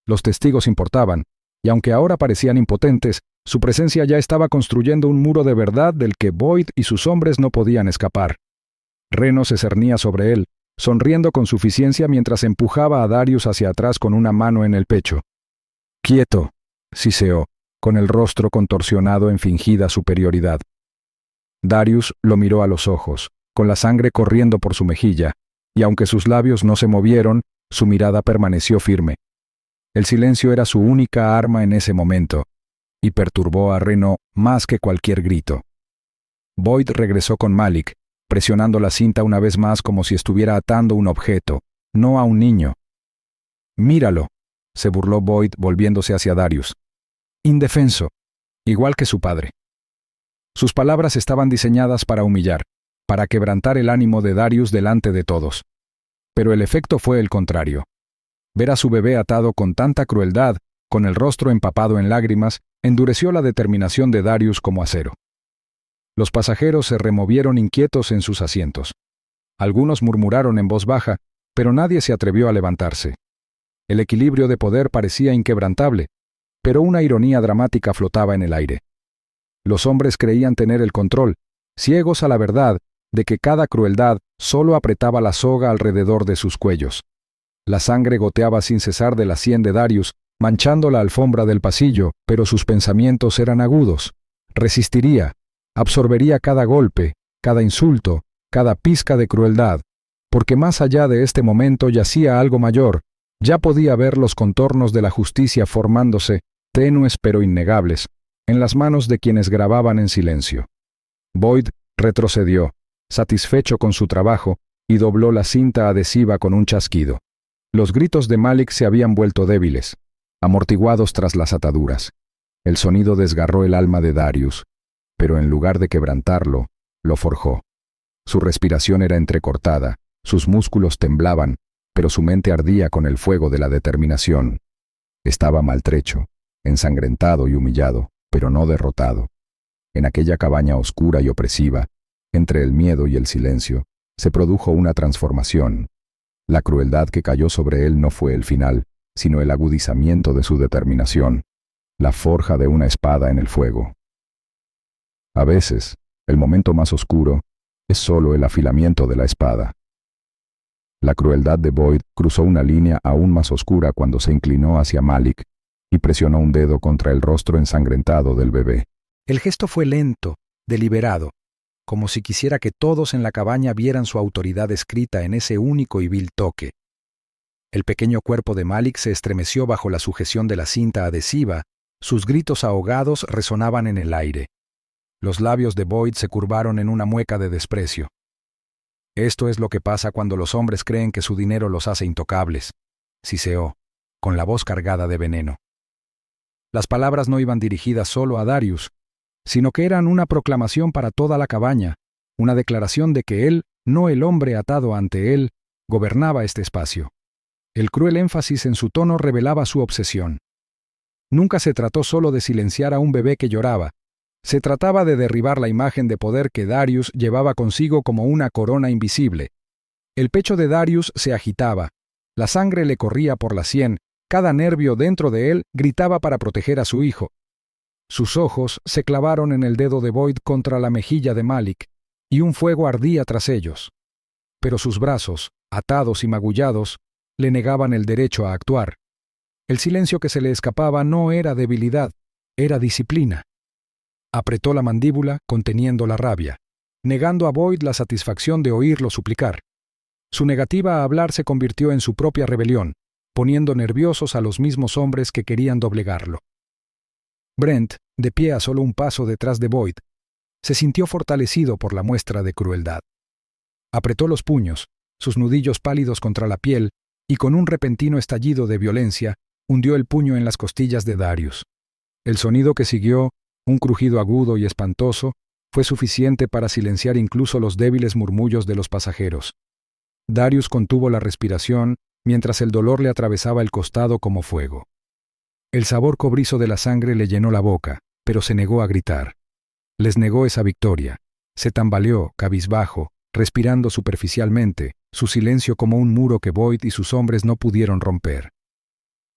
Los testigos importaban, y aunque ahora parecían impotentes, su presencia ya estaba construyendo un muro de verdad del que Boyd y sus hombres no podían escapar. Reno se cernía sobre él, sonriendo con suficiencia mientras empujaba a Darius hacia atrás con una mano en el pecho. «Quieto», siseó, con el rostro contorsionado en fingida superioridad. Darius lo miró a los ojos, con la sangre corriendo por su mejilla, y aunque sus labios no se movieron, su mirada permaneció firme. El silencio era su única arma en ese momento, y perturbó a Reno más que cualquier grito. Boyd regresó con Malik, presionando la cinta una vez más como si estuviera atando un objeto, no a un niño. «Míralo», se burló Boyd volviéndose hacia Darius. «Indefenso, igual que su padre». Sus palabras estaban diseñadas para humillar, para quebrantar el ánimo de Darius delante de todos. Pero el efecto fue el contrario. Ver a su bebé atado con tanta crueldad, con el rostro empapado en lágrimas, endureció la determinación de Darius como acero. Los pasajeros se removieron inquietos en sus asientos. Algunos murmuraron en voz baja, pero nadie se atrevió a levantarse. El equilibrio de poder parecía inquebrantable, pero una ironía dramática flotaba en el aire. Los hombres creían tener el control, ciegos a la verdad de que cada crueldad solo apretaba la soga alrededor de sus cuellos. La sangre goteaba sin cesar de la sien de Darius, manchando la alfombra del pasillo, pero sus pensamientos eran agudos. Resistiría, absorbería cada golpe, cada insulto, cada pizca de crueldad, porque más allá de este momento yacía algo mayor. Ya podía ver los contornos de la justicia formándose, tenues pero innegables, en las manos de quienes grababan en silencio. Boyd retrocedió, satisfecho con su trabajo, y dobló la cinta adhesiva con un chasquido. Los gritos de Malik se habían vuelto débiles, amortiguados tras las ataduras. El sonido desgarró el alma de Darius, pero en lugar de quebrantarlo, lo forjó. Su respiración era entrecortada, sus músculos temblaban, pero su mente ardía con el fuego de la determinación. Estaba maltrecho, ensangrentado y humillado, pero no derrotado. En aquella cabaña oscura y opresiva, entre el miedo y el silencio, se produjo una transformación. La crueldad que cayó sobre él no fue el final, sino el agudizamiento de su determinación, la forja de una espada en el fuego. A veces, el momento más oscuro es solo el afilamiento de la espada. La crueldad de Boyd cruzó una línea aún más oscura cuando se inclinó hacia Malik y presionó un dedo contra el rostro ensangrentado del bebé. El gesto fue lento, deliberado, como si quisiera que todos en la cabaña vieran su autoridad escrita en ese único y vil toque. El pequeño cuerpo de Malik se estremeció bajo la sujeción de la cinta adhesiva, sus gritos ahogados resonaban en el aire. Los labios de Boyd se curvaron en una mueca de desprecio. Esto es lo que pasa cuando los hombres creen que su dinero los hace intocables, siseó, con la voz cargada de veneno. Las palabras no iban dirigidas solo a Darius, sino que eran una proclamación para toda la cabaña, una declaración de que él, no el hombre atado ante él, gobernaba este espacio. El cruel énfasis en su tono revelaba su obsesión. Nunca se trató solo de silenciar a un bebé que lloraba, se trataba de derribar la imagen de poder que Darius llevaba consigo como una corona invisible. El pecho de Darius se agitaba, la sangre le corría por la sien, cada nervio dentro de él gritaba para proteger a su hijo. Sus ojos se clavaron en el dedo de Boyd contra la mejilla de Malik, y un fuego ardía tras ellos. Pero sus brazos, atados y magullados, le negaban el derecho a actuar. El silencio que se le escapaba no era debilidad, era disciplina. Apretó la mandíbula, conteniendo la rabia, negando a Boyd la satisfacción de oírlo suplicar. Su negativa a hablar se convirtió en su propia rebelión, poniendo nerviosos a los mismos hombres que querían doblegarlo. Brent, de pie a solo un paso detrás de Boyd, se sintió fortalecido por la muestra de crueldad. Apretó los puños, sus nudillos pálidos contra la piel, y con un repentino estallido de violencia, hundió el puño en las costillas de Darius. El sonido que siguió, un crujido agudo y espantoso, fue suficiente para silenciar incluso los débiles murmullos de los pasajeros. Darius contuvo la respiración mientras el dolor le atravesaba el costado como fuego. El sabor cobrizo de la sangre le llenó la boca, pero se negó a gritar. Les negó esa victoria. Se tambaleó, cabizbajo, respirando superficialmente, su silencio como un muro que Boyd y sus hombres no pudieron romper.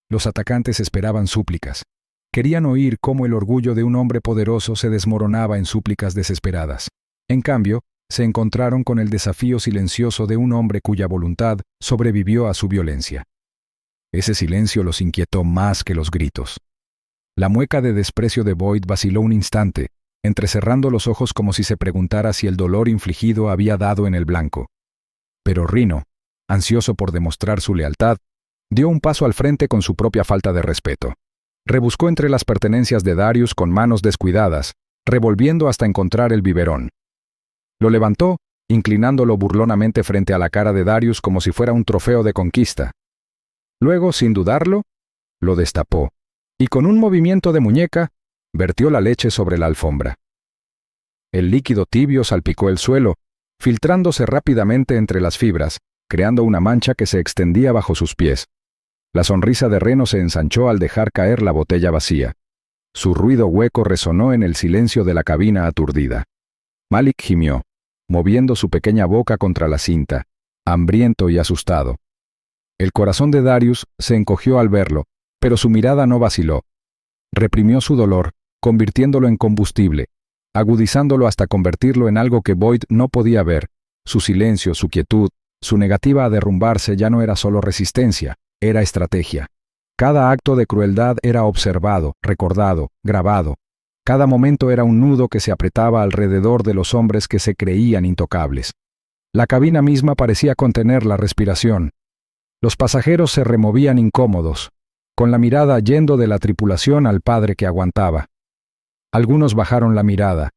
Los atacantes esperaban súplicas. Querían oír cómo el orgullo de un hombre poderoso se desmoronaba en súplicas desesperadas. En cambio, se encontraron con el desafío silencioso de un hombre cuya voluntad sobrevivió a su violencia. Ese silencio los inquietó más que los gritos. La mueca de desprecio de Boyd vaciló un instante, entrecerrando los ojos como si se preguntara si el dolor infligido había dado en el blanco. Pero Rhino, ansioso por demostrar su lealtad, dio un paso al frente con su propia falta de respeto. Rebuscó entre las pertenencias de Darius con manos descuidadas, revolviendo hasta encontrar el biberón. Lo levantó, inclinándolo burlonamente frente a la cara de Darius como si fuera un trofeo de conquista. Luego, sin dudarlo, lo destapó, y con un movimiento de muñeca, vertió la leche sobre la alfombra. El líquido tibio salpicó el suelo, filtrándose rápidamente entre las fibras, creando una mancha que se extendía bajo sus pies. La sonrisa de Reno se ensanchó al dejar caer la botella vacía. Su ruido hueco resonó en el silencio de la cabina aturdida. Malik gimió, moviendo su pequeña boca contra la cinta, hambriento y asustado. El corazón de Darius se encogió al verlo, pero su mirada no vaciló. Reprimió su dolor, convirtiéndolo en combustible, agudizándolo hasta convertirlo en algo que Boyd no podía ver. Su silencio, su quietud, su negativa a derrumbarse ya no era solo resistencia, era estrategia. Cada acto de crueldad era observado, recordado, grabado. Cada momento era un nudo que se apretaba alrededor de los hombres que se creían intocables. La cabina misma parecía contener la respiración. Los pasajeros se removían incómodos, con la mirada yendo de la tripulación al padre que aguantaba. Algunos bajaron la mirada,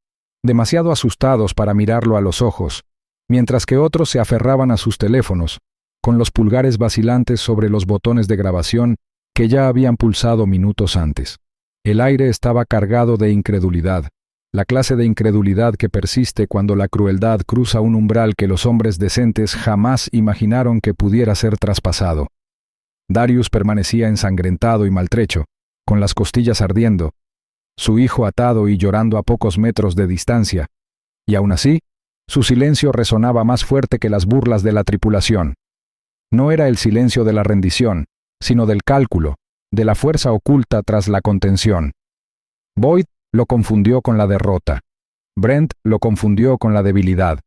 demasiado asustados para mirarlo a los ojos, mientras que otros se aferraban a sus teléfonos, con los pulgares vacilantes sobre los botones de grabación que ya habían pulsado minutos antes. El aire estaba cargado de incredulidad, la clase de incredulidad que persiste cuando la crueldad cruza un umbral que los hombres decentes jamás imaginaron que pudiera ser traspasado. Darius permanecía ensangrentado y maltrecho, con las costillas ardiendo, su hijo atado y llorando a pocos metros de distancia, y aún así, su silencio resonaba más fuerte que las burlas de la tripulación. No era el silencio de la rendición, sino del cálculo, de la fuerza oculta tras la contención. Boyd lo confundió con la derrota. Brent lo confundió con la debilidad.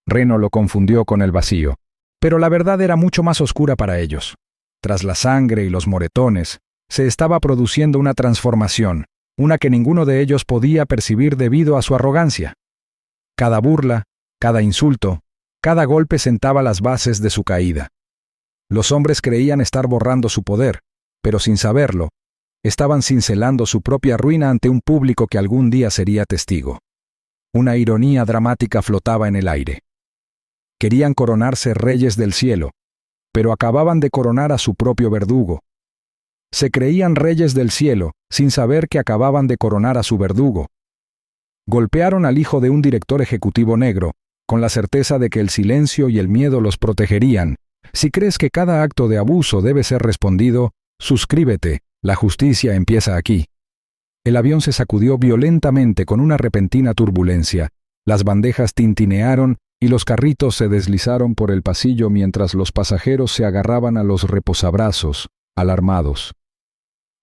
Reno lo confundió con el vacío. Pero la verdad era mucho más oscura para ellos. Tras la sangre y los moretones, se estaba produciendo una transformación, una que ninguno de ellos podía percibir debido a su arrogancia. Cada burla, cada insulto, cada golpe sentaba las bases de su caída. Los hombres creían estar borrando su poder, pero sin saberlo, estaban cincelando su propia ruina ante un público que algún día sería testigo. Una ironía dramática flotaba en el aire. Querían coronarse reyes del cielo, pero acababan de coronar a su propio verdugo. Se creían reyes del cielo, sin saber que acababan de coronar a su verdugo. Golpearon al hijo de un director ejecutivo negro, con la certeza de que el silencio y el miedo los protegerían. Si crees que cada acto de abuso debe ser respondido, suscríbete, la justicia empieza aquí. El avión se sacudió violentamente con una repentina turbulencia. Las bandejas tintinearon y los carritos se deslizaron por el pasillo mientras los pasajeros se agarraban a los reposabrazos, alarmados.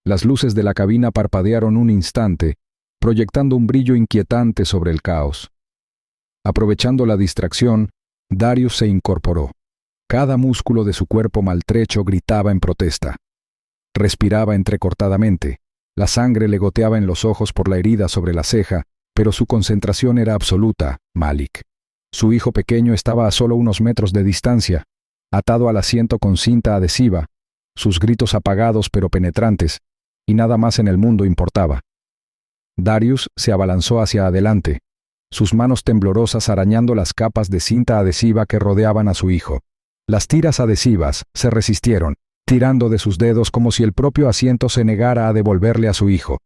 Las luces de la cabina parpadearon un instante, proyectando un brillo inquietante sobre el caos. Aprovechando la distracción, Darius se incorporó. Cada músculo de su cuerpo maltrecho gritaba en protesta. Respiraba entrecortadamente. La sangre le goteaba en los ojos por la herida sobre la ceja, pero su concentración era absoluta, Malik. Su hijo pequeño estaba a solo unos metros de distancia, atado al asiento con cinta adhesiva, sus gritos apagados pero penetrantes, y nada más en el mundo importaba. Darius se abalanzó hacia adelante, sus manos temblorosas arañando las capas de cinta adhesiva que rodeaban a su hijo. Las tiras adhesivas se resistieron, tirando de sus dedos como si el propio asiento se negara a devolverle a su hijo.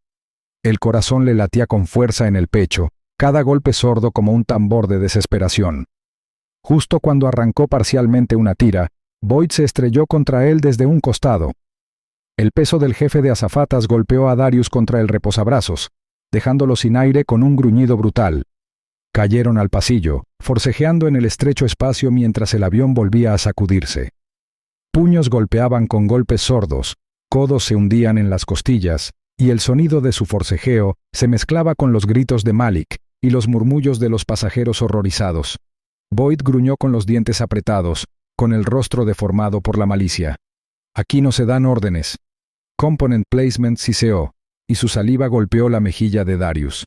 El corazón le latía con fuerza en el pecho, cada golpe sordo como un tambor de desesperación. Justo cuando arrancó parcialmente una tira, Boyd se estrelló contra él desde un costado. El peso del jefe de azafatas golpeó a Darius contra el reposabrazos, dejándolo sin aire con un gruñido brutal. Cayeron al pasillo, forcejeando en el estrecho espacio mientras el avión volvía a sacudirse. Puños golpeaban con golpes sordos, codos se hundían en las costillas, y el sonido de su forcejeo se mezclaba con los gritos de Malik y los murmullos de los pasajeros horrorizados. Boyd gruñó con los dientes apretados, con el rostro deformado por la malicia. «Aquí no se dan órdenes». Component Placement siseó, y su saliva golpeó la mejilla de Darius.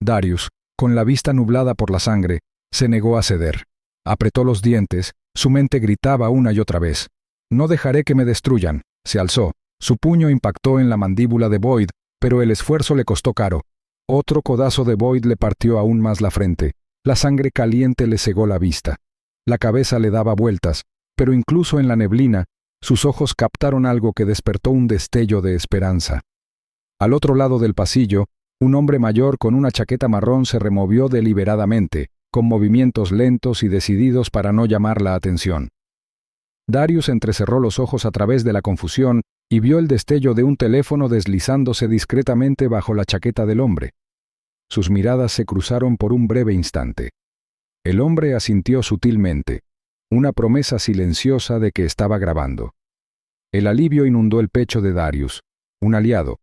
Darius, con la vista nublada por la sangre, se negó a ceder. Apretó los dientes, su mente gritaba una y otra vez. «No dejaré que me destruyan». Se alzó. Su puño impactó en la mandíbula de Boyd, pero el esfuerzo le costó caro. Otro codazo de Boyd le partió aún más la frente. La sangre caliente le cegó la vista. La cabeza le daba vueltas, pero incluso en la neblina, sus ojos captaron algo que despertó un destello de esperanza. Al otro lado del pasillo, un hombre mayor con una chaqueta marrón se removió deliberadamente, con movimientos lentos y decididos para no llamar la atención. Darius entrecerró los ojos a través de la confusión y vio el destello de un teléfono deslizándose discretamente bajo la chaqueta del hombre. Sus miradas se cruzaron por un breve instante. El hombre asintió sutilmente, una promesa silenciosa de que estaba grabando. El alivio inundó el pecho de Darius, un aliado.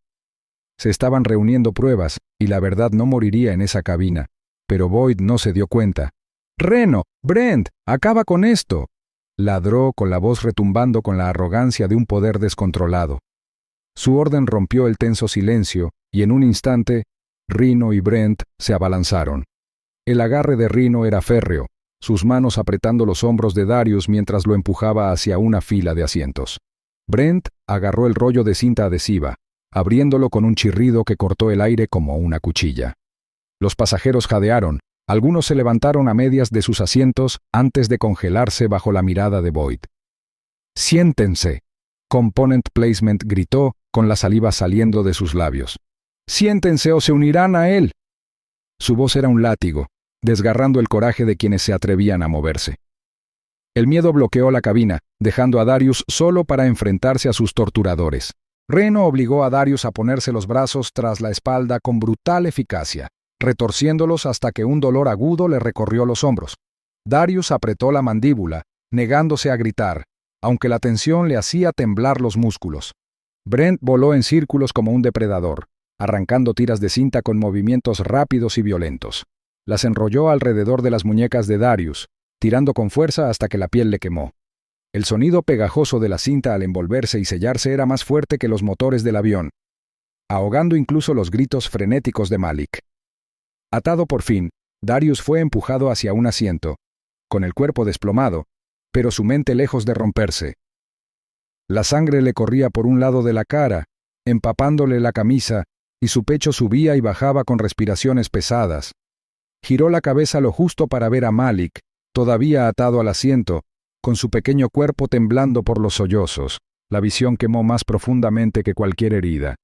Se estaban reuniendo pruebas, y la verdad no moriría en esa cabina, pero Boyd no se dio cuenta. «Reno, Brent, acaba con esto», ladró con la voz retumbando con la arrogancia de un poder descontrolado. Su orden rompió el tenso silencio, y en un instante, Reno y Brent se abalanzaron. El agarre de Reno era férreo, sus manos apretando los hombros de Darius mientras lo empujaba hacia una fila de asientos. Brent agarró el rollo de cinta adhesiva, abriéndolo con un chirrido que cortó el aire como una cuchilla. Los pasajeros jadearon, algunos se levantaron a medias de sus asientos antes de congelarse bajo la mirada de Boyd. «Siéntense», Component Placement gritó, con la saliva saliendo de sus labios. «Siéntense o se unirán a él». Su voz era un látigo, desgarrando el coraje de quienes se atrevían a moverse. El miedo bloqueó la cabina, dejando a Darius solo para enfrentarse a sus torturadores. Reno obligó a Darius a ponerse los brazos tras la espalda con brutal eficacia, retorciéndolos hasta que un dolor agudo le recorrió los hombros. Darius apretó la mandíbula, negándose a gritar, aunque la tensión le hacía temblar los músculos. Brent voló en círculos como un depredador, arrancando tiras de cinta con movimientos rápidos y violentos. Las enrolló alrededor de las muñecas de Darius, tirando con fuerza hasta que la piel le quemó. El sonido pegajoso de la cinta al envolverse y sellarse era más fuerte que los motores del avión, ahogando incluso los gritos frenéticos de Malik. Atado por fin, Darius fue empujado hacia un asiento, con el cuerpo desplomado, pero su mente lejos de romperse. La sangre le corría por un lado de la cara, empapándole la camisa, y su pecho subía y bajaba con respiraciones pesadas. Giró la cabeza lo justo para ver a Malik, todavía atado al asiento, con su pequeño cuerpo temblando por los sollozos. La visión quemó más profundamente que cualquier herida.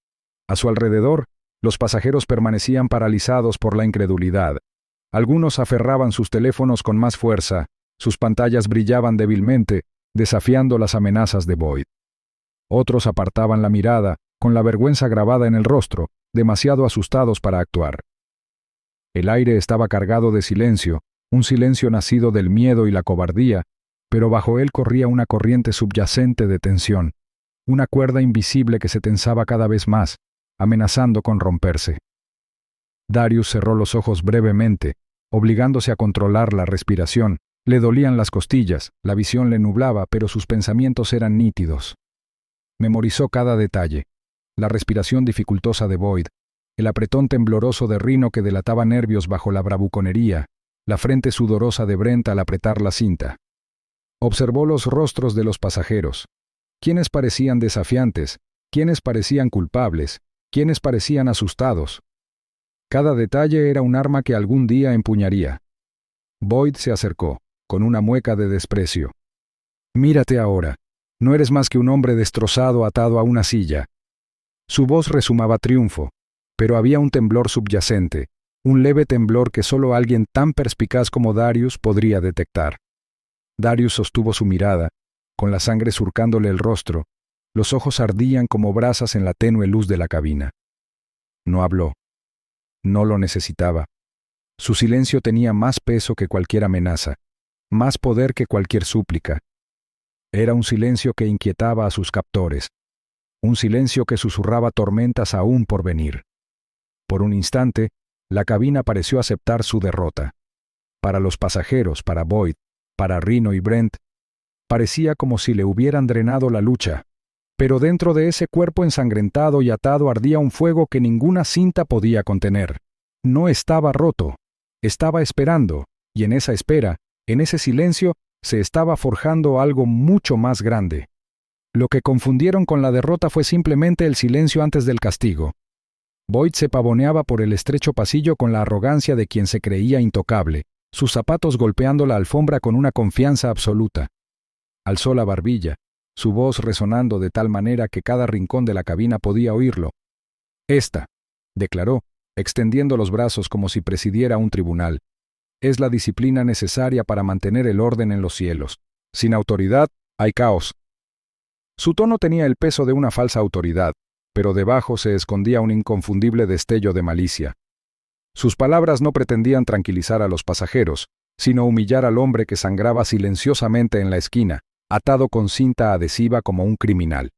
A su alrededor, los pasajeros permanecían paralizados por la incredulidad. Algunos aferraban sus teléfonos con más fuerza, sus pantallas brillaban débilmente, desafiando las amenazas de Boyd. Otros apartaban la mirada, con la vergüenza grabada en el rostro, demasiado asustados para actuar. El aire estaba cargado de silencio, un silencio nacido del miedo y la cobardía, pero bajo él corría una corriente subyacente de tensión, una cuerda invisible que se tensaba cada vez más, amenazando con romperse. Darius cerró los ojos brevemente, obligándose a controlar la respiración. Le dolían las costillas, la visión le nublaba, pero sus pensamientos eran nítidos. Memorizó cada detalle: la respiración dificultosa de Boyd, el apretón tembloroso de Rhino que delataba nervios bajo la bravuconería, la frente sudorosa de Brent al apretar la cinta. Observó los rostros de los pasajeros. Quiénes parecían desafiantes, quiénes parecían culpables, quiénes parecían asustados. Cada detalle era un arma que algún día empuñaría. Boyd se acercó, con una mueca de desprecio. «Mírate ahora. No eres más que un hombre destrozado atado a una silla». Su voz resumaba triunfo, pero había un temblor subyacente, un leve temblor que solo alguien tan perspicaz como Darius podría detectar. Darius sostuvo su mirada, con la sangre surcándole el rostro. Los ojos ardían como brasas en la tenue luz de la cabina. No habló. No lo necesitaba. Su silencio tenía más peso que cualquier amenaza, más poder que cualquier súplica. Era un silencio que inquietaba a sus captores, un silencio que susurraba tormentas aún por venir. Por un instante, la cabina pareció aceptar su derrota. Para los pasajeros, para Boyd, para Rhino y Brent, parecía como si le hubieran drenado la lucha, pero dentro de ese cuerpo ensangrentado y atado ardía un fuego que ninguna cinta podía contener. No estaba roto, estaba esperando, y en esa espera, en ese silencio, se estaba forjando algo mucho más grande. Lo que confundieron con la derrota fue simplemente el silencio antes del castigo. Boyd se pavoneaba por el estrecho pasillo con la arrogancia de quien se creía intocable, sus zapatos golpeando la alfombra con una confianza absoluta. Alzó la barbilla, su voz resonando de tal manera que cada rincón de la cabina podía oírlo. «Esta», declaró, extendiendo los brazos como si presidiera un tribunal, «es la disciplina necesaria para mantener el orden en los cielos. Sin autoridad, hay caos». Su tono tenía el peso de una falsa autoridad, pero debajo se escondía un inconfundible destello de malicia. Sus palabras no pretendían tranquilizar a los pasajeros, sino humillar al hombre que sangraba silenciosamente en la esquina, atado con cinta adhesiva como un criminal.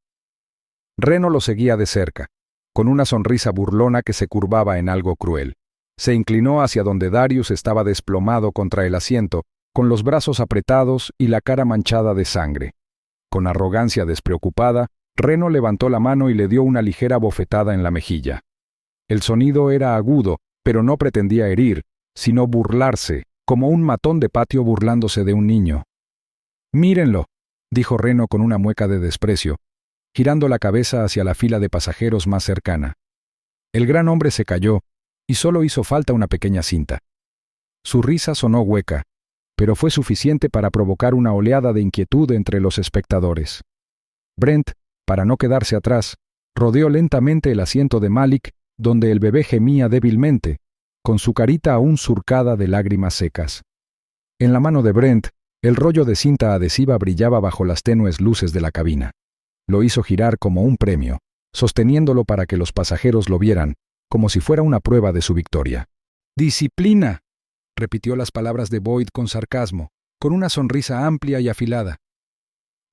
Reno lo seguía de cerca, con una sonrisa burlona que se curvaba en algo cruel. Se inclinó hacia donde Darius estaba desplomado contra el asiento, con los brazos apretados y la cara manchada de sangre. Con arrogancia despreocupada, Reno levantó la mano y le dio una ligera bofetada en la mejilla. El sonido era agudo, pero no pretendía herir, sino burlarse, como un matón de patio burlándose de un niño. «Mírenlo», dijo Reno con una mueca de desprecio, girando la cabeza hacia la fila de pasajeros más cercana. El gran hombre se cayó, y solo hizo falta una pequeña cinta. Su risa sonó hueca, pero fue suficiente para provocar una oleada de inquietud entre los espectadores. Brent, para no quedarse atrás, rodeó lentamente el asiento de Malik, donde el bebé gemía débilmente, con su carita aún surcada de lágrimas secas. En la mano de Brent, el rollo de cinta adhesiva brillaba bajo las tenues luces de la cabina. Lo hizo girar como un premio, sosteniéndolo para que los pasajeros lo vieran, como si fuera una prueba de su victoria. «¡Disciplina!», repitió las palabras de Boyd con sarcasmo, con una sonrisa amplia y afilada.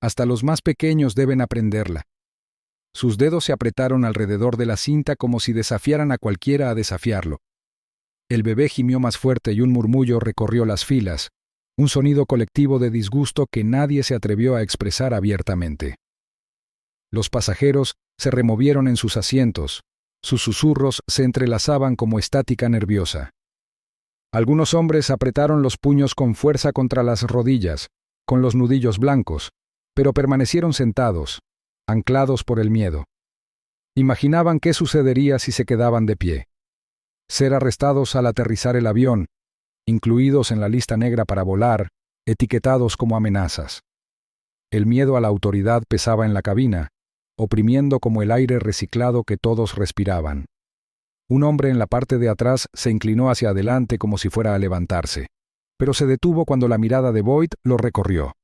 Hasta los más pequeños deben aprenderla. Sus dedos se apretaron alrededor de la cinta como si desafiaran a cualquiera a desafiarlo. El bebé gimió más fuerte y un murmullo recorrió las filas, un sonido colectivo de disgusto que nadie se atrevió a expresar abiertamente. Los pasajeros se removieron en sus asientos, sus susurros se entrelazaban como estática nerviosa. Algunos hombres apretaron los puños con fuerza contra las rodillas, con los nudillos blancos, pero permanecieron sentados, anclados por el miedo. Imaginaban qué sucedería si se quedaban de pie. Ser arrestados al aterrizar el avión, incluidos en la lista negra para volar, etiquetados como amenazas. El miedo a la autoridad pesaba en la cabina, oprimiendo como el aire reciclado que todos respiraban. Un hombre en la parte de atrás se inclinó hacia adelante como si fuera a levantarse, pero se detuvo cuando la mirada de Boyd lo recorrió.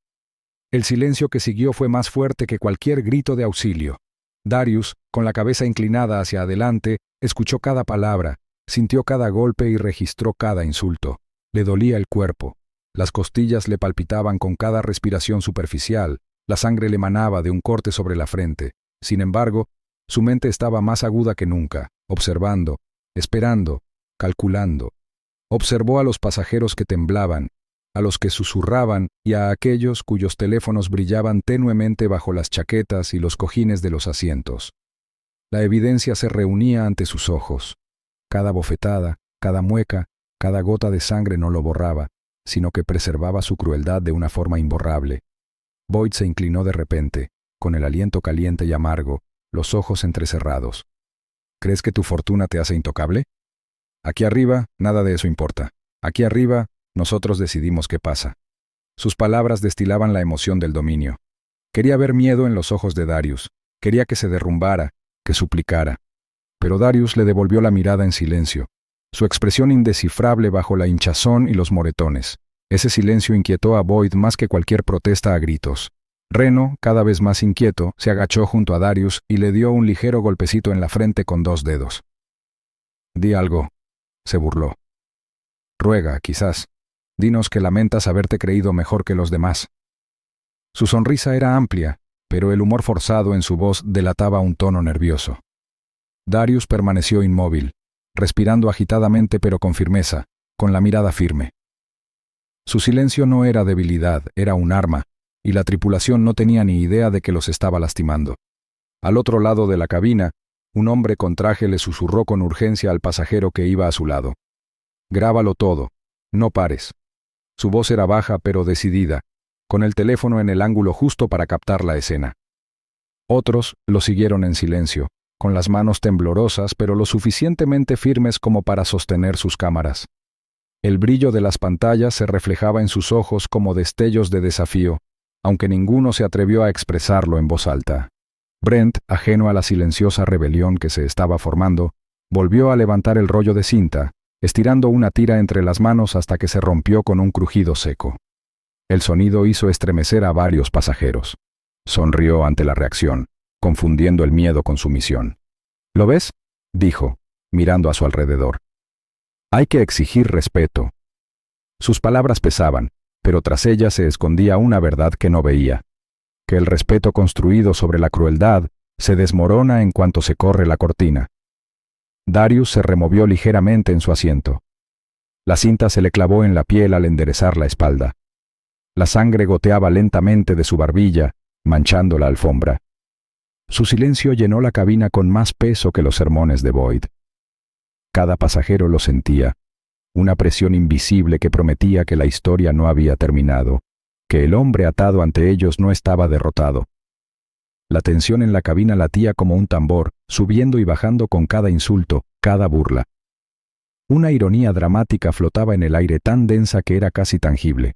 El silencio que siguió fue más fuerte que cualquier grito de auxilio. Darius, con la cabeza inclinada hacia adelante, escuchó cada palabra, sintió cada golpe y registró cada insulto. Le dolía el cuerpo. Las costillas le palpitaban con cada respiración superficial, la sangre le manaba de un corte sobre la frente. Sin embargo, su mente estaba más aguda que nunca, observando, esperando, calculando. Observó a los pasajeros que temblaban, a los que susurraban y a aquellos cuyos teléfonos brillaban tenuemente bajo las chaquetas y los cojines de los asientos. La evidencia se reunía ante sus ojos. Cada bofetada, cada mueca, cada gota de sangre no lo borraba, sino que preservaba su crueldad de una forma imborrable. Boyd se inclinó de repente, con el aliento caliente y amargo, los ojos entrecerrados. ¿Crees que tu fortuna te hace intocable? Aquí arriba, nada de eso importa. Aquí arriba, nosotros decidimos qué pasa. Sus palabras destilaban la emoción del dominio. Quería ver miedo en los ojos de Darius. Quería que se derrumbara, que suplicara. Pero Darius le devolvió la mirada en silencio, su expresión indescifrable bajo la hinchazón y los moretones. Ese silencio inquietó a Boyd más que cualquier protesta a gritos. Reno, cada vez más inquieto, se agachó junto a Darius y le dio un ligero golpecito en la frente con 2 dedos. «Di algo», se burló. «Ruega, quizás. Dinos que lamentas haberte creído mejor que los demás». Su sonrisa era amplia, pero el humor forzado en su voz delataba un tono nervioso. Darius permaneció inmóvil, respirando agitadamente pero con firmeza, con la mirada firme. Su silencio no era debilidad, era un arma, y la tripulación no tenía ni idea de que los estaba lastimando. Al otro lado de la cabina, un hombre con traje le susurró con urgencia al pasajero que iba a su lado. «Grábalo todo, no pares». Su voz era baja pero decidida, con el teléfono en el ángulo justo para captar la escena. Otros lo siguieron en silencio, con las manos temblorosas pero lo suficientemente firmes como para sostener sus cámaras. El brillo de las pantallas se reflejaba en sus ojos como destellos de desafío, aunque ninguno se atrevió a expresarlo en voz alta. Brent, ajeno a la silenciosa rebelión que se estaba formando, volvió a levantar el rollo de cinta, estirando una tira entre las manos hasta que se rompió con un crujido seco. El sonido hizo estremecer a varios pasajeros. Sonrió ante la reacción, confundiendo el miedo con sumisión. «¿Lo ves?», dijo, mirando a su alrededor. «Hay que exigir respeto». Sus palabras pesaban, pero tras ellas se escondía una verdad que no veía, que el respeto construido sobre la crueldad se desmorona en cuanto se corre la cortina. Darius se removió ligeramente en su asiento. La cinta se le clavó en la piel al enderezar la espalda. La sangre goteaba lentamente de su barbilla, manchando la alfombra. Su silencio llenó la cabina con más peso que los sermones de Boyd. Cada pasajero lo sentía, una presión invisible que prometía que la historia no había terminado, que el hombre atado ante ellos no estaba derrotado. La tensión en la cabina latía como un tambor, subiendo y bajando con cada insulto, cada burla. Una ironía dramática flotaba en el aire tan densa que era casi tangible.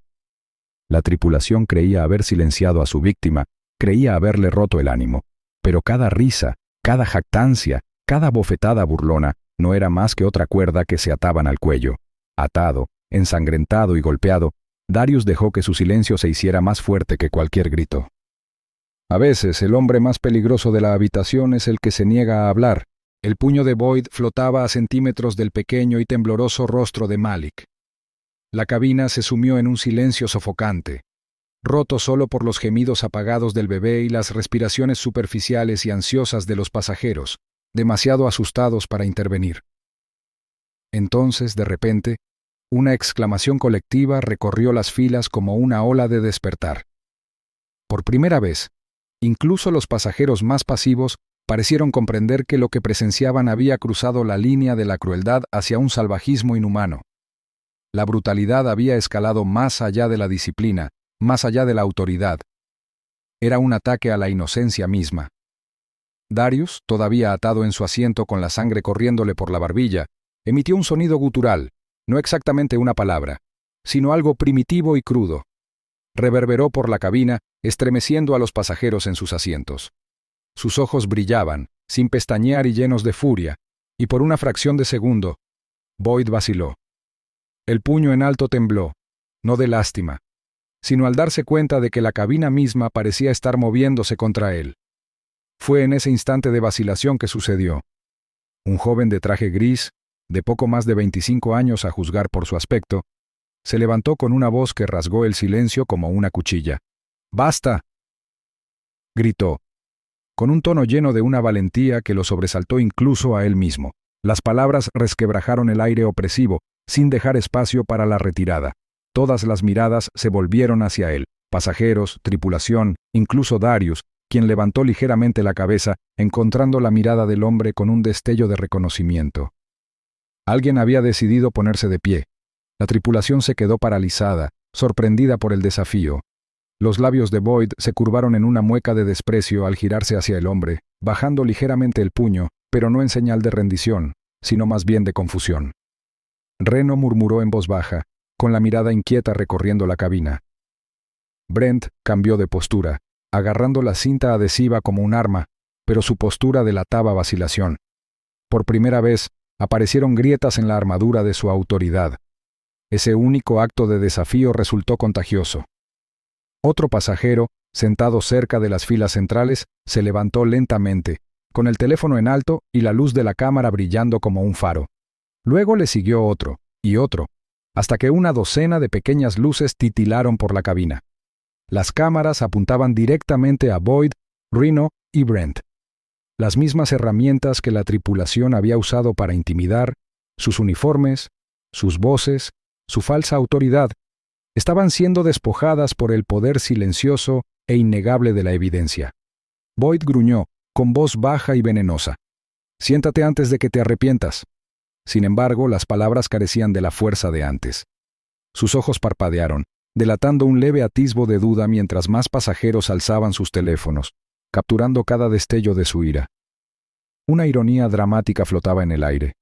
La tripulación creía haber silenciado a su víctima, creía haberle roto el ánimo, pero cada risa, cada jactancia, cada bofetada burlona no era más que otra cuerda que se ataban al cuello. Atado, ensangrentado y golpeado, Darius dejó que su silencio se hiciera más fuerte que cualquier grito. A veces el hombre más peligroso de la habitación es el que se niega a hablar. El puño de Boyd flotaba a centímetros del pequeño y tembloroso rostro de Malik. La cabina se sumió en un silencio sofocante. roto solo por los gemidos apagados del bebé y las respiraciones superficiales y ansiosas de los pasajeros, demasiado asustados para intervenir. Entonces, de repente, una exclamación colectiva recorrió las filas como una ola de despertar. Por primera vez, incluso los pasajeros más pasivos parecieron comprender que lo que presenciaban había cruzado la línea de la crueldad hacia un salvajismo inhumano. La brutalidad había escalado más allá de la disciplina, más allá de la autoridad. Era un ataque a la inocencia misma. Darius, todavía atado en su asiento con la sangre corriéndole por la barbilla, emitió un sonido gutural, no exactamente una palabra, sino algo primitivo y crudo. Reverberó por la cabina, estremeciendo a los pasajeros en sus asientos. Sus ojos brillaban, sin pestañear y llenos de furia, y por una fracción de segundo, Boyd vaciló. El puño en alto tembló, no de lástima, sino al darse cuenta de que la cabina misma parecía estar moviéndose contra él. Fue en ese instante de vacilación que sucedió. Un joven de traje gris, de poco más de 25 años a juzgar por su aspecto, se levantó con una voz que rasgó el silencio como una cuchilla. «¡Basta!», gritó, con un tono lleno de una valentía que lo sobresaltó incluso a él mismo. Las palabras resquebrajaron el aire opresivo, sin dejar espacio para la retirada. Todas las miradas se volvieron hacia él, pasajeros, tripulación, incluso Darius, quien levantó ligeramente la cabeza, encontrando la mirada del hombre con un destello de reconocimiento. Alguien había decidido ponerse de pie. La tripulación se quedó paralizada, sorprendida por el desafío. Los labios de Boyd se curvaron en una mueca de desprecio al girarse hacia el hombre, bajando ligeramente el puño, pero no en señal de rendición, sino más bien de confusión. Reno murmuró en voz baja, con la mirada inquieta recorriendo la cabina. Brent cambió de postura, agarrando la cinta adhesiva como un arma, pero su postura delataba vacilación. Por primera vez, aparecieron grietas en la armadura de su autoridad. Ese único acto de desafío resultó contagioso. Otro pasajero, sentado cerca de las filas centrales, se levantó lentamente, con el teléfono en alto y la luz de la cámara brillando como un faro. Luego le siguió otro, y otro, hasta que una docena de pequeñas luces titilaron por la cabina. Las cámaras apuntaban directamente a Boyd, Reno y Brent. Las mismas herramientas que la tripulación había usado para intimidar, sus uniformes, sus voces, su falsa autoridad, estaban siendo despojadas por el poder silencioso e innegable de la evidencia. Boyd gruñó, con voz baja y venenosa. «Siéntate antes de que te arrepientas». Sin embargo, las palabras carecían de la fuerza de antes. Sus ojos parpadearon, delatando un leve atisbo de duda mientras más pasajeros alzaban sus teléfonos, capturando cada destello de su ira. Una ironía dramática flotaba en el aire.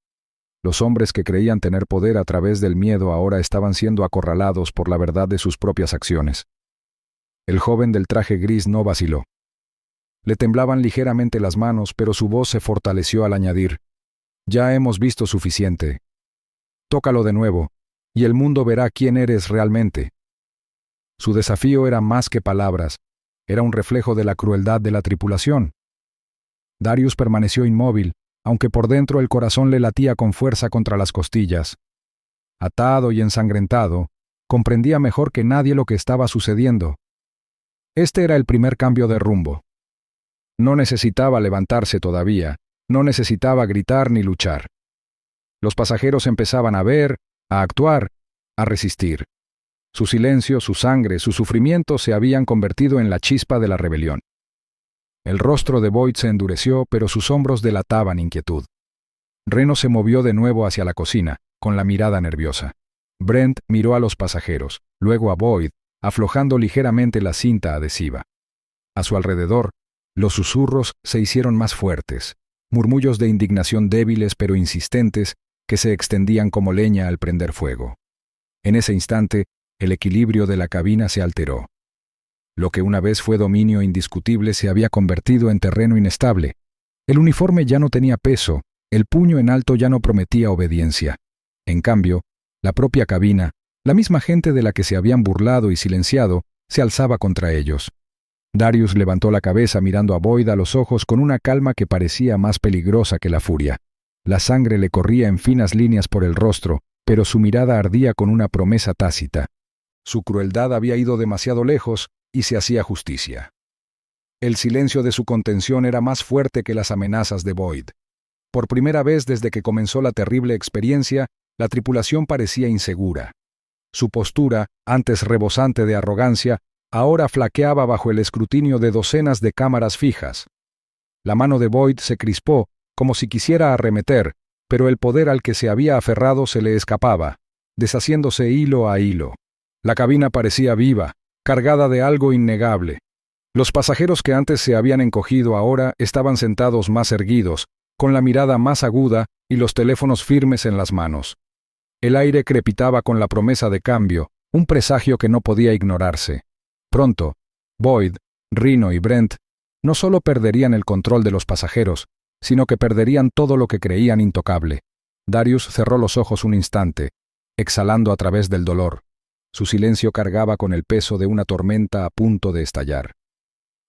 Los hombres que creían tener poder a través del miedo ahora estaban siendo acorralados por la verdad de sus propias acciones. El joven del traje gris no vaciló. Le temblaban ligeramente las manos, pero su voz se fortaleció al añadir: «Ya hemos visto suficiente. Tócalo de nuevo, y el mundo verá quién eres realmente». Su desafío era más que palabras, era un reflejo de la crueldad de la tripulación. Darius permaneció inmóvil, aunque por dentro el corazón le latía con fuerza contra las costillas. Atado y ensangrentado, comprendía mejor que nadie lo que estaba sucediendo. Este era el primer cambio de rumbo. No necesitaba levantarse todavía, no necesitaba gritar ni luchar. Los pasajeros empezaban a ver, a actuar, a resistir. Su silencio, su sangre, su sufrimiento se habían convertido en la chispa de la rebelión. El rostro de Boyd se endureció, pero sus hombros delataban inquietud. Reno se movió de nuevo hacia la cocina, con la mirada nerviosa. Brent miró a los pasajeros, luego a Boyd, aflojando ligeramente la cinta adhesiva. A su alrededor, los susurros se hicieron más fuertes, murmullos de indignación débiles pero insistentes que se extendían como leña al prender fuego. En ese instante, el equilibrio de la cabina se alteró. Lo que una vez fue dominio indiscutible se había convertido en terreno inestable. El uniforme ya no tenía peso, el puño en alto ya no prometía obediencia. En cambio, la propia cabina, la misma gente de la que se habían burlado y silenciado, se alzaba contra ellos. Darius levantó la cabeza mirando a Boyd a los ojos con una calma que parecía más peligrosa que la furia. La sangre le corría en finas líneas por el rostro, pero su mirada ardía con una promesa tácita. Su crueldad había ido demasiado lejos y se hacía justicia. El silencio de su contención era más fuerte que las amenazas de Boyd. Por primera vez desde que comenzó la terrible experiencia, la tripulación parecía insegura. Su postura, antes rebosante de arrogancia, ahora flaqueaba bajo el escrutinio de docenas de cámaras fijas. La mano de Boyd se crispó, como si quisiera arremeter, pero el poder al que se había aferrado se le escapaba, deshaciéndose hilo a hilo. La cabina parecía viva, cargada de algo innegable. Los pasajeros que antes se habían encogido ahora estaban sentados más erguidos, con la mirada más aguda y los teléfonos firmes en las manos. El aire crepitaba con la promesa de cambio, un presagio que no podía ignorarse. Pronto, Boyd, Reno y Brent no solo perderían el control de los pasajeros, sino que perderían todo lo que creían intocable. Darius cerró los ojos un instante, exhalando a través del dolor. Su silencio cargaba con el peso de una tormenta a punto de estallar.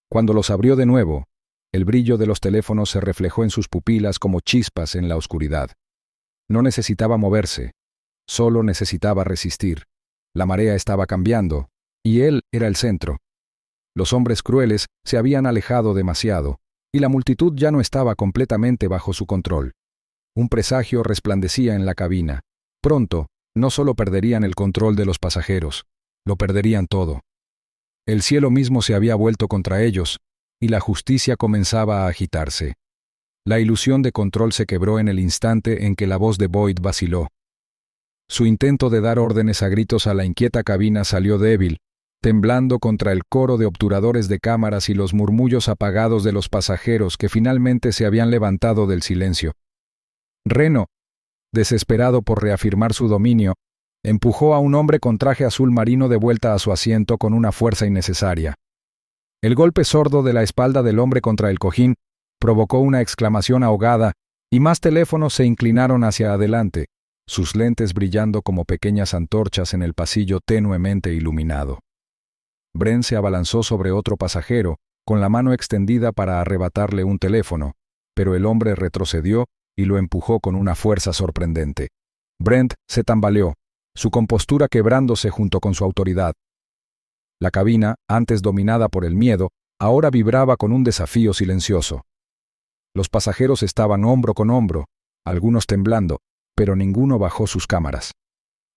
Cuando los abrió de nuevo, el brillo de los teléfonos se reflejó en sus pupilas como chispas en la oscuridad. No necesitaba moverse, solo necesitaba resistir. La marea estaba cambiando, y él era el centro. Los hombres crueles se habían alejado demasiado, y la multitud ya no estaba completamente bajo su control. Un presagio resplandecía en la cabina. Pronto, no solo perderían el control de los pasajeros, lo perderían todo. El cielo mismo se había vuelto contra ellos, y la justicia comenzaba a agitarse. La ilusión de control se quebró en el instante en que la voz de Boyd vaciló. Su intento de dar órdenes a gritos a la inquieta cabina salió débil, temblando contra el coro de obturadores de cámaras y los murmullos apagados de los pasajeros que finalmente se habían levantado del silencio. Reno, desesperado por reafirmar su dominio, empujó a un hombre con traje azul marino de vuelta a su asiento con una fuerza innecesaria. El golpe sordo de la espalda del hombre contra el cojín provocó una exclamación ahogada y más teléfonos se inclinaron hacia adelante, sus lentes brillando como pequeñas antorchas en el pasillo tenuemente iluminado. Brent se abalanzó sobre otro pasajero, con la mano extendida para arrebatarle un teléfono, pero el hombre retrocedió y lo empujó con una fuerza sorprendente. Brent se tambaleó, su compostura quebrándose junto con su autoridad. La cabina, antes dominada por el miedo, ahora vibraba con un desafío silencioso. Los pasajeros estaban hombro con hombro, algunos temblando, pero ninguno bajó sus cámaras.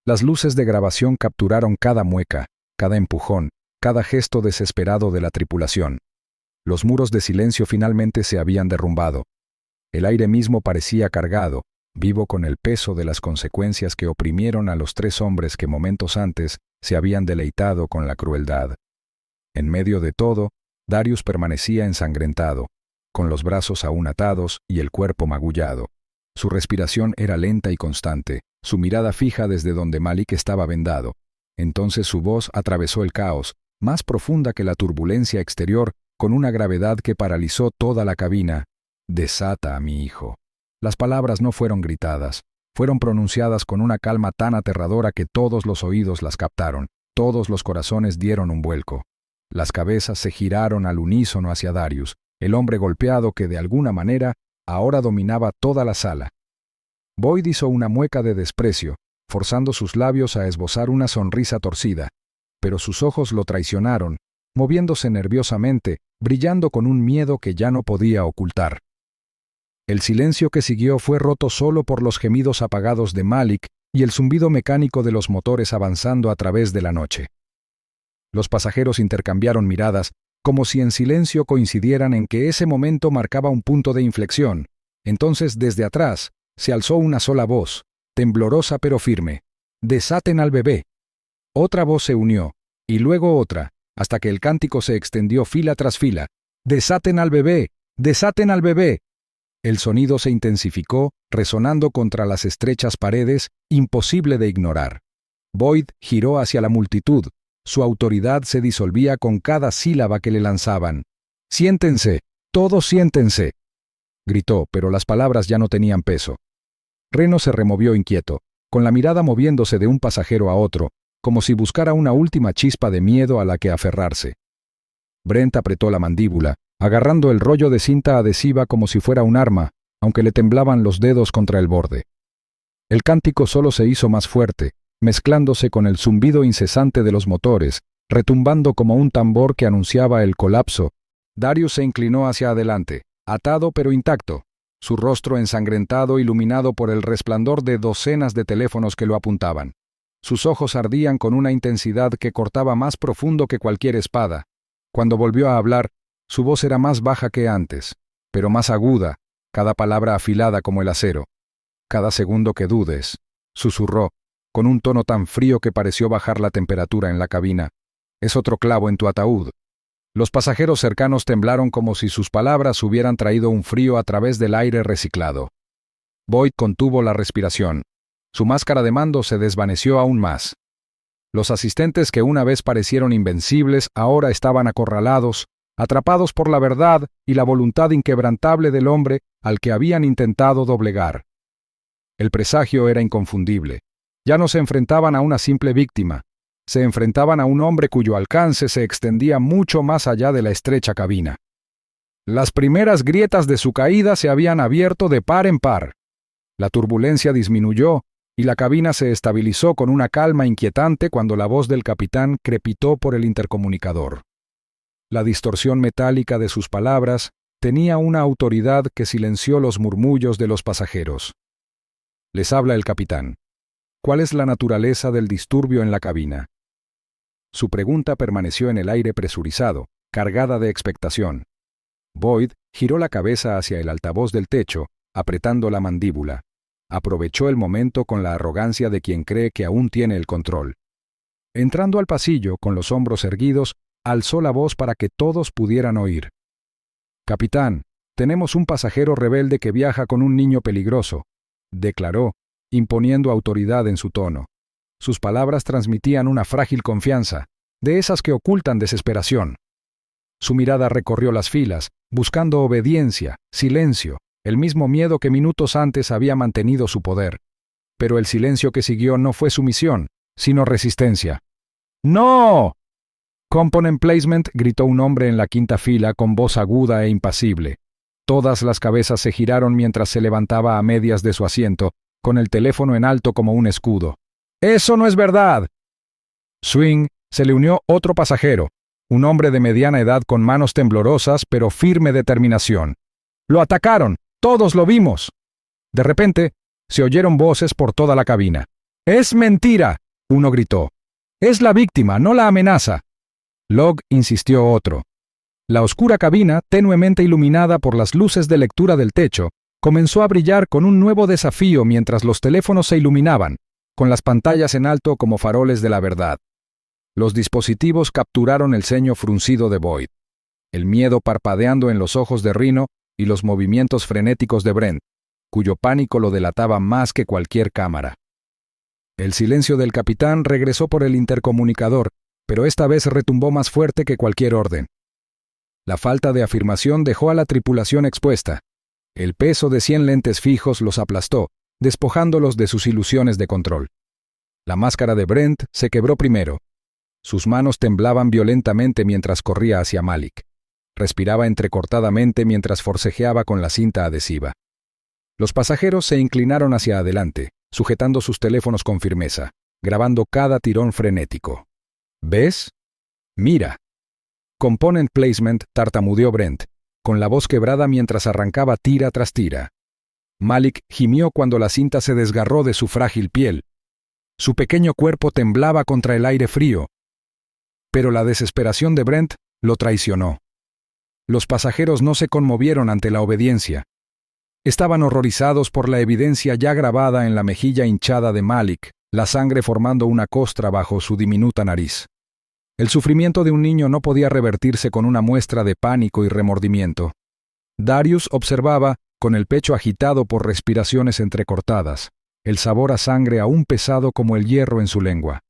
Las luces de grabación capturaron cada mueca, cada empujón, cada gesto desesperado de la tripulación. Los muros de silencio finalmente se habían derrumbado. El aire mismo parecía cargado, vivo con el peso de las consecuencias que oprimieron a los tres hombres que momentos antes se habían deleitado con la crueldad. En medio de todo, Darius permanecía ensangrentado, con los brazos aún atados y el cuerpo magullado. Su respiración era lenta y constante, su mirada fija desde donde Malik estaba vendado. Entonces su voz atravesó el caos, más profunda que la turbulencia exterior, con una gravedad que paralizó toda la cabina. «Desata a mi hijo». Las palabras no fueron gritadas, fueron pronunciadas con una calma tan aterradora que todos los oídos las captaron, todos los corazones dieron un vuelco. Las cabezas se giraron al unísono hacia Darius, el hombre golpeado que de alguna manera ahora dominaba toda la sala. Boyd hizo una mueca de desprecio, forzando sus labios a esbozar una sonrisa torcida, pero sus ojos lo traicionaron, moviéndose nerviosamente, brillando con un miedo que ya no podía ocultar. El silencio que siguió fue roto solo por los gemidos apagados de Malik y el zumbido mecánico de los motores avanzando a través de la noche. Los pasajeros intercambiaron miradas, como si en silencio coincidieran en que ese momento marcaba un punto de inflexión. Entonces, desde atrás, se alzó una sola voz, temblorosa pero firme: «Desaten al bebé». Otra voz se unió, y luego otra, hasta que el cántico se extendió fila tras fila: «Desaten al bebé, desaten al bebé». El sonido se intensificó, resonando contra las estrechas paredes, imposible de ignorar. Boyd giró hacia la multitud. Su autoridad se disolvía con cada sílaba que le lanzaban. «Siéntense, todos siéntense», gritó, pero las palabras ya no tenían peso. Reno se removió inquieto, con la mirada moviéndose de un pasajero a otro, como si buscara una última chispa de miedo a la que aferrarse. Brent apretó la mandíbula, agarrando el rollo de cinta adhesiva como si fuera un arma, aunque le temblaban los dedos contra el borde. El cántico solo se hizo más fuerte, mezclándose con el zumbido incesante de los motores, retumbando como un tambor que anunciaba el colapso. Darius se inclinó hacia adelante, atado pero intacto, su rostro ensangrentado iluminado por el resplandor de docenas de teléfonos que lo apuntaban. Sus ojos ardían con una intensidad que cortaba más profundo que cualquier espada. Cuando volvió a hablar, su voz era más baja que antes, pero más aguda, cada palabra afilada como el acero. Cada segundo que dudes, susurró, con un tono tan frío que pareció bajar la temperatura en la cabina, es otro clavo en tu ataúd. Los pasajeros cercanos temblaron como si sus palabras hubieran traído un frío a través del aire reciclado. Boyd contuvo la respiración. Su máscara de mando se desvaneció aún más. Los asistentes que una vez parecieron invencibles ahora estaban acorralados, atrapados por la verdad y la voluntad inquebrantable del hombre al que habían intentado doblegar. El presagio era inconfundible. Ya no se enfrentaban a una simple víctima, se enfrentaban a un hombre cuyo alcance se extendía mucho más allá de la estrecha cabina. Las primeras grietas de su caída se habían abierto de par en par. La turbulencia disminuyó y la cabina se estabilizó con una calma inquietante cuando la voz del capitán crepitó por el intercomunicador. La distorsión metálica de sus palabras tenía una autoridad que silenció los murmullos de los pasajeros. Les habla el capitán. ¿Cuál es la naturaleza del disturbio en la cabina? Su pregunta permaneció en el aire presurizado, cargada de expectación. Boyd giró la cabeza hacia el altavoz del techo, apretando la mandíbula. Aprovechó el momento con la arrogancia de quien cree que aún tiene el control. Entrando al pasillo, con los hombros erguidos, alzó la voz para que todos pudieran oír. «Capitán, tenemos un pasajero rebelde que viaja con un niño peligroso», declaró, imponiendo autoridad en su tono. Sus palabras transmitían una frágil confianza, de esas que ocultan desesperación. Su mirada recorrió las filas, buscando obediencia, silencio, el mismo miedo que minutos antes había mantenido su poder. Pero el silencio que siguió no fue sumisión, sino resistencia. ¡No! «Component placement», gritó un hombre en la quinta fila con voz aguda e impasible. Todas las cabezas se giraron mientras se levantaba a medias de su asiento, con el teléfono en alto como un escudo. «¡Eso no es verdad!». Swing se le unió otro pasajero, un hombre de mediana edad con manos temblorosas pero firme determinación. «¡Lo atacaron! ¡Todos lo vimos!». De repente, se oyeron voces por toda la cabina. «¡Es mentira!», uno gritó. «Es la víctima, no la amenaza». Log, insistió otro. La oscura cabina, tenuemente iluminada por las luces de lectura del techo, comenzó a brillar con un nuevo desafío mientras los teléfonos se iluminaban, con las pantallas en alto como faroles de la verdad. Los dispositivos capturaron el ceño fruncido de Boyd, el miedo parpadeando en los ojos de Rhino y los movimientos frenéticos de Brent, cuyo pánico lo delataba más que cualquier cámara. El silencio del capitán regresó por el intercomunicador, pero esta vez retumbó más fuerte que cualquier orden. La falta de afirmación dejó a la tripulación expuesta. El peso de 100 lentes fijos los aplastó, despojándolos de sus ilusiones de control. La máscara de Brent se quebró primero. Sus manos temblaban violentamente mientras corría hacia Malik. Respiraba entrecortadamente mientras forcejeaba con la cinta adhesiva. Los pasajeros se inclinaron hacia adelante, sujetando sus teléfonos con firmeza, grabando cada tirón frenético. «¿Ves? Mira». «Component placement», tartamudeó Brent, con la voz quebrada mientras arrancaba tira tras tira. Malik gimió cuando la cinta se desgarró de su frágil piel. Su pequeño cuerpo temblaba contra el aire frío. Pero la desesperación de Brent lo traicionó. Los pasajeros no se conmovieron ante la obediencia. Estaban horrorizados por la evidencia ya grabada en la mejilla hinchada de Malik, la sangre formando una costra bajo su diminuta nariz. El sufrimiento de un niño no podía revertirse con una muestra de pánico y remordimiento. Darius observaba, con el pecho agitado por respiraciones entrecortadas, el sabor a sangre aún pesado como el hierro en su lengua.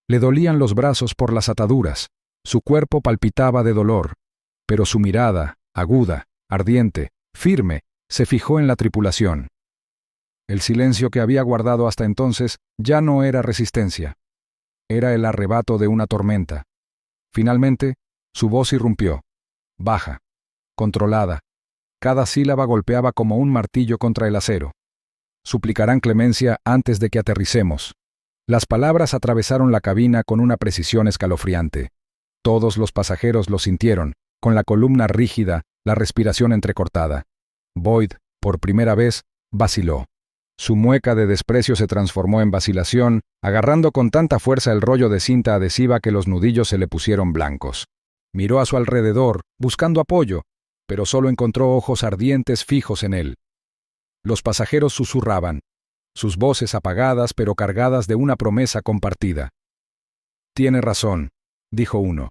Le dolían los brazos por las ataduras, su cuerpo palpitaba de dolor, pero su mirada, aguda, ardiente, firme, se fijó en la tripulación. El silencio que había guardado hasta entonces ya no era resistencia. Era el arrebato de una tormenta. Finalmente, su voz irrumpió, baja, controlada. Cada sílaba golpeaba como un martillo contra el acero. «Suplicarán clemencia antes de que aterricemos. Las palabras atravesaron la cabina con una precisión escalofriante. Todos los pasajeros lo sintieron, con la columna rígida, la respiración entrecortada. Boyd, por primera vez, vaciló. Su mueca de desprecio se transformó en vacilación, agarrando con tanta fuerza el rollo de cinta adhesiva que los nudillos se le pusieron blancos. Miró a su alrededor, buscando apoyo, pero solo encontró ojos ardientes fijos en él. Los pasajeros susurraban, sus voces apagadas pero cargadas de una promesa compartida. «Tiene razón», dijo uno.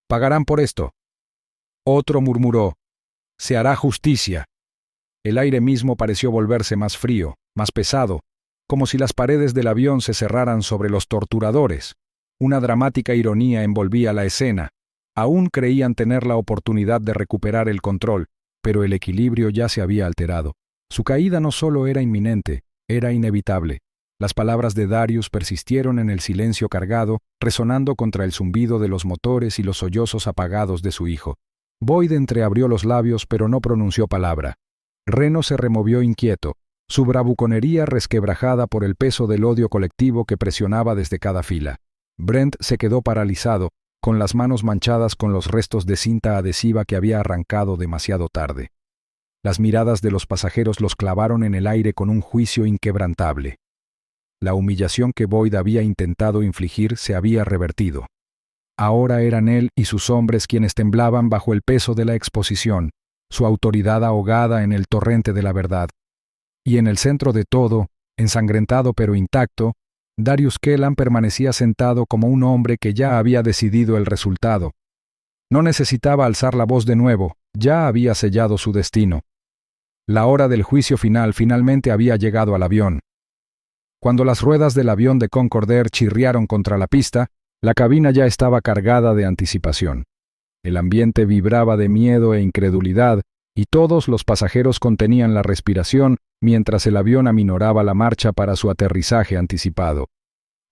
«Pagarán por esto». Otro murmuró, «Se hará justicia». El aire mismo pareció volverse más frío, más pesado, como si las paredes del avión se cerraran sobre los torturadores. Una dramática ironía envolvía la escena. Aún creían tener la oportunidad de recuperar el control, pero el equilibrio ya se había alterado. Su caída no solo era inminente, era inevitable. Las palabras de Darius persistieron en el silencio cargado, resonando contra el zumbido de los motores y los sollozos apagados de su hijo. Boyd entreabrió los labios, pero no pronunció palabra. Reno se removió inquieto, su bravuconería resquebrajada por el peso del odio colectivo que presionaba desde cada fila. Brent se quedó paralizado, con las manos manchadas con los restos de cinta adhesiva que había arrancado demasiado tarde. Las miradas de los pasajeros los clavaron en el aire con un juicio inquebrantable. La humillación que Boyd había intentado infligir se había revertido. Ahora eran él y sus hombres quienes temblaban bajo el peso de la exposición, su autoridad ahogada en el torrente de la verdad. Y en el centro de todo, ensangrentado pero intacto, Darius Kellan permanecía sentado como un hombre que ya había decidido el resultado. No necesitaba alzar la voz de nuevo, ya había sellado su destino. La hora del juicio final finalmente había llegado al avión. Cuando las ruedas del avión de Concordair chirriaron contra la pista, la cabina ya estaba cargada de anticipación. El ambiente vibraba de miedo e incredulidad, y todos los pasajeros contenían la respiración mientras el avión aminoraba la marcha para su aterrizaje anticipado.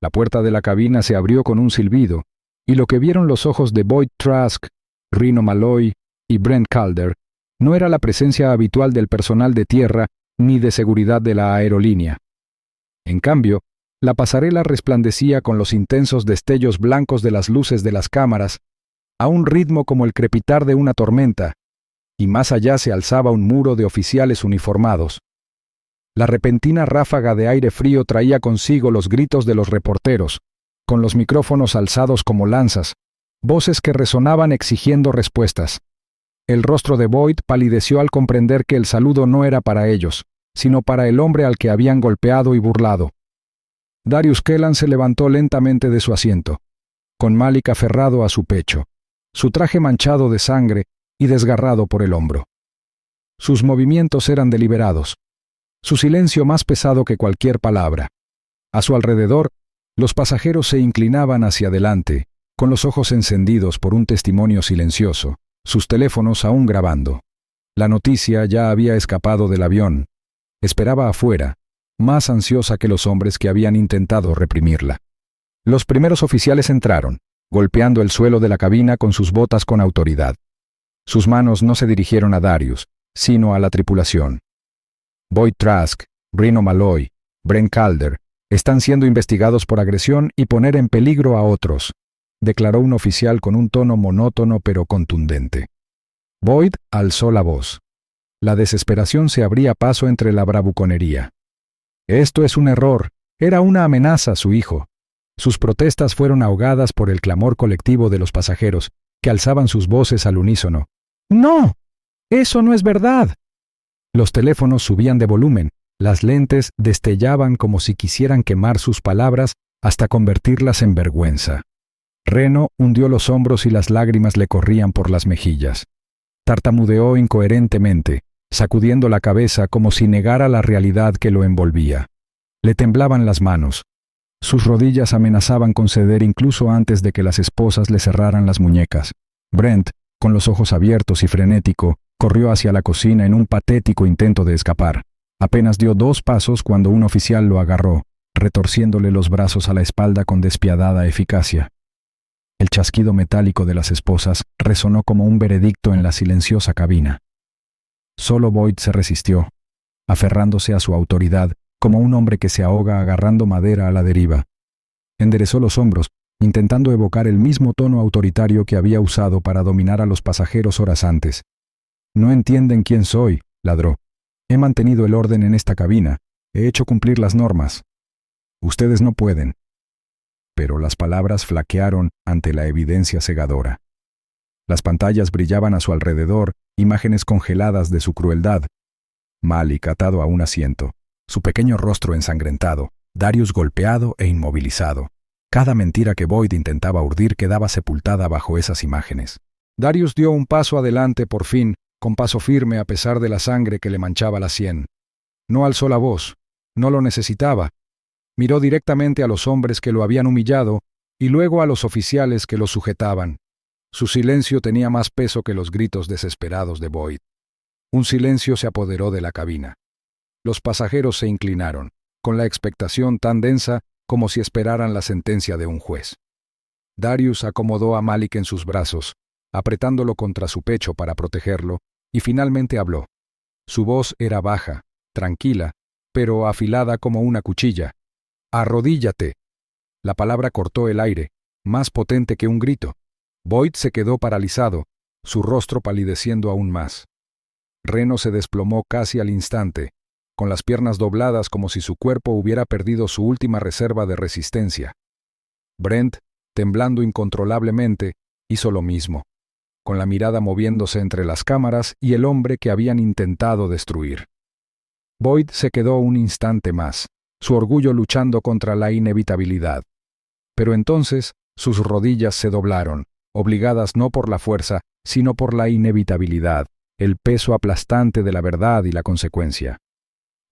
La puerta de la cabina se abrió con un silbido, y lo que vieron los ojos de Boyd Trask, Reno Malloy y Brent Calder no era la presencia habitual del personal de tierra ni de seguridad de la aerolínea. En cambio, la pasarela resplandecía con los intensos destellos blancos de las luces de las cámaras, a un ritmo como el crepitar de una tormenta, y más allá se alzaba un muro de oficiales uniformados. La repentina ráfaga de aire frío traía consigo los gritos de los reporteros, con los micrófonos alzados como lanzas, voces que resonaban exigiendo respuestas. El rostro de Boyd palideció al comprender que el saludo no era para ellos, sino para el hombre al que habían golpeado y burlado. Darius Kellan se levantó lentamente de su asiento, con Malik aferrado a su pecho, su traje manchado de sangre y desgarrado por el hombro. Sus movimientos eran deliberados, su silencio más pesado que cualquier palabra. A su alrededor, los pasajeros se inclinaban hacia adelante, con los ojos encendidos por un testimonio silencioso, sus teléfonos aún grabando. La noticia ya había escapado del avión. Esperaba afuera, más ansiosa que los hombres que habían intentado reprimirla. Los primeros oficiales entraron, golpeando el suelo de la cabina con sus botas con autoridad. Sus manos no se dirigieron a Darius, sino a la tripulación. Boyd Trask, Reno Malloy, Brent Calder, están siendo investigados por agresión y poner en peligro a otros, declaró un oficial con un tono monótono pero contundente. Boyd alzó la voz. La desesperación se abría paso entre la bravuconería. Esto es un error. Era una amenaza a su hijo. Sus protestas fueron ahogadas por el clamor colectivo de los pasajeros, que alzaban sus voces al unísono. ¡No! ¡Eso no es verdad! Los teléfonos subían de volumen, las lentes destellaban como si quisieran quemar sus palabras hasta convertirlas en vergüenza. Reno hundió los hombros y las lágrimas le corrían por las mejillas. Tartamudeó incoherentemente, sacudiendo la cabeza como si negara la realidad que lo envolvía. Le temblaban las manos. Sus rodillas amenazaban con ceder incluso antes de que las esposas le cerraran las muñecas. Brent, con los ojos abiertos y frenético, corrió hacia la cocina en un patético intento de escapar. Apenas dio 2 pasos cuando un oficial lo agarró, retorciéndole los brazos a la espalda con despiadada eficacia. El chasquido metálico de las esposas resonó como un veredicto en la silenciosa cabina. Solo Boyd se resistió, aferrándose a su autoridad como un hombre que se ahoga agarrando madera a la deriva. Enderezó los hombros, intentando evocar el mismo tono autoritario que había usado para dominar a los pasajeros horas antes. «No entienden quién soy», ladró. «He mantenido el orden en esta cabina. He hecho cumplir las normas. Ustedes no pueden». Pero las palabras flaquearon ante la evidencia cegadora. Las pantallas brillaban a su alrededor, imágenes congeladas de su crueldad. Malik atado a un asiento, su pequeño rostro ensangrentado, Darius golpeado e inmovilizado. Cada mentira que Boyd intentaba urdir quedaba sepultada bajo esas imágenes. Darius dio un paso adelante por fin, con paso firme a pesar de la sangre que le manchaba la sien. No alzó la voz, no lo necesitaba. Miró directamente a los hombres que lo habían humillado y luego a los oficiales que lo sujetaban. Su silencio tenía más peso que los gritos desesperados de Boyd. Un silencio se apoderó de la cabina. Los pasajeros se inclinaron, con la expectación tan densa como si esperaran la sentencia de un juez. Darius acomodó a Malik en sus brazos, apretándolo contra su pecho para protegerlo, y finalmente habló. Su voz era baja, tranquila, pero afilada como una cuchilla. «Arrodíllate». La palabra cortó el aire, más potente que un grito. Boyd se quedó paralizado, su rostro palideciendo aún más. Reno se desplomó casi al instante, con las piernas dobladas como si su cuerpo hubiera perdido su última reserva de resistencia. Brent, temblando incontrolablemente, hizo lo mismo, con la mirada moviéndose entre las cámaras y el hombre que habían intentado destruir. Boyd se quedó un instante más, su orgullo luchando contra la inevitabilidad. Pero entonces sus rodillas se doblaron, obligadas no por la fuerza, sino por la inevitabilidad, el peso aplastante de la verdad y la consecuencia.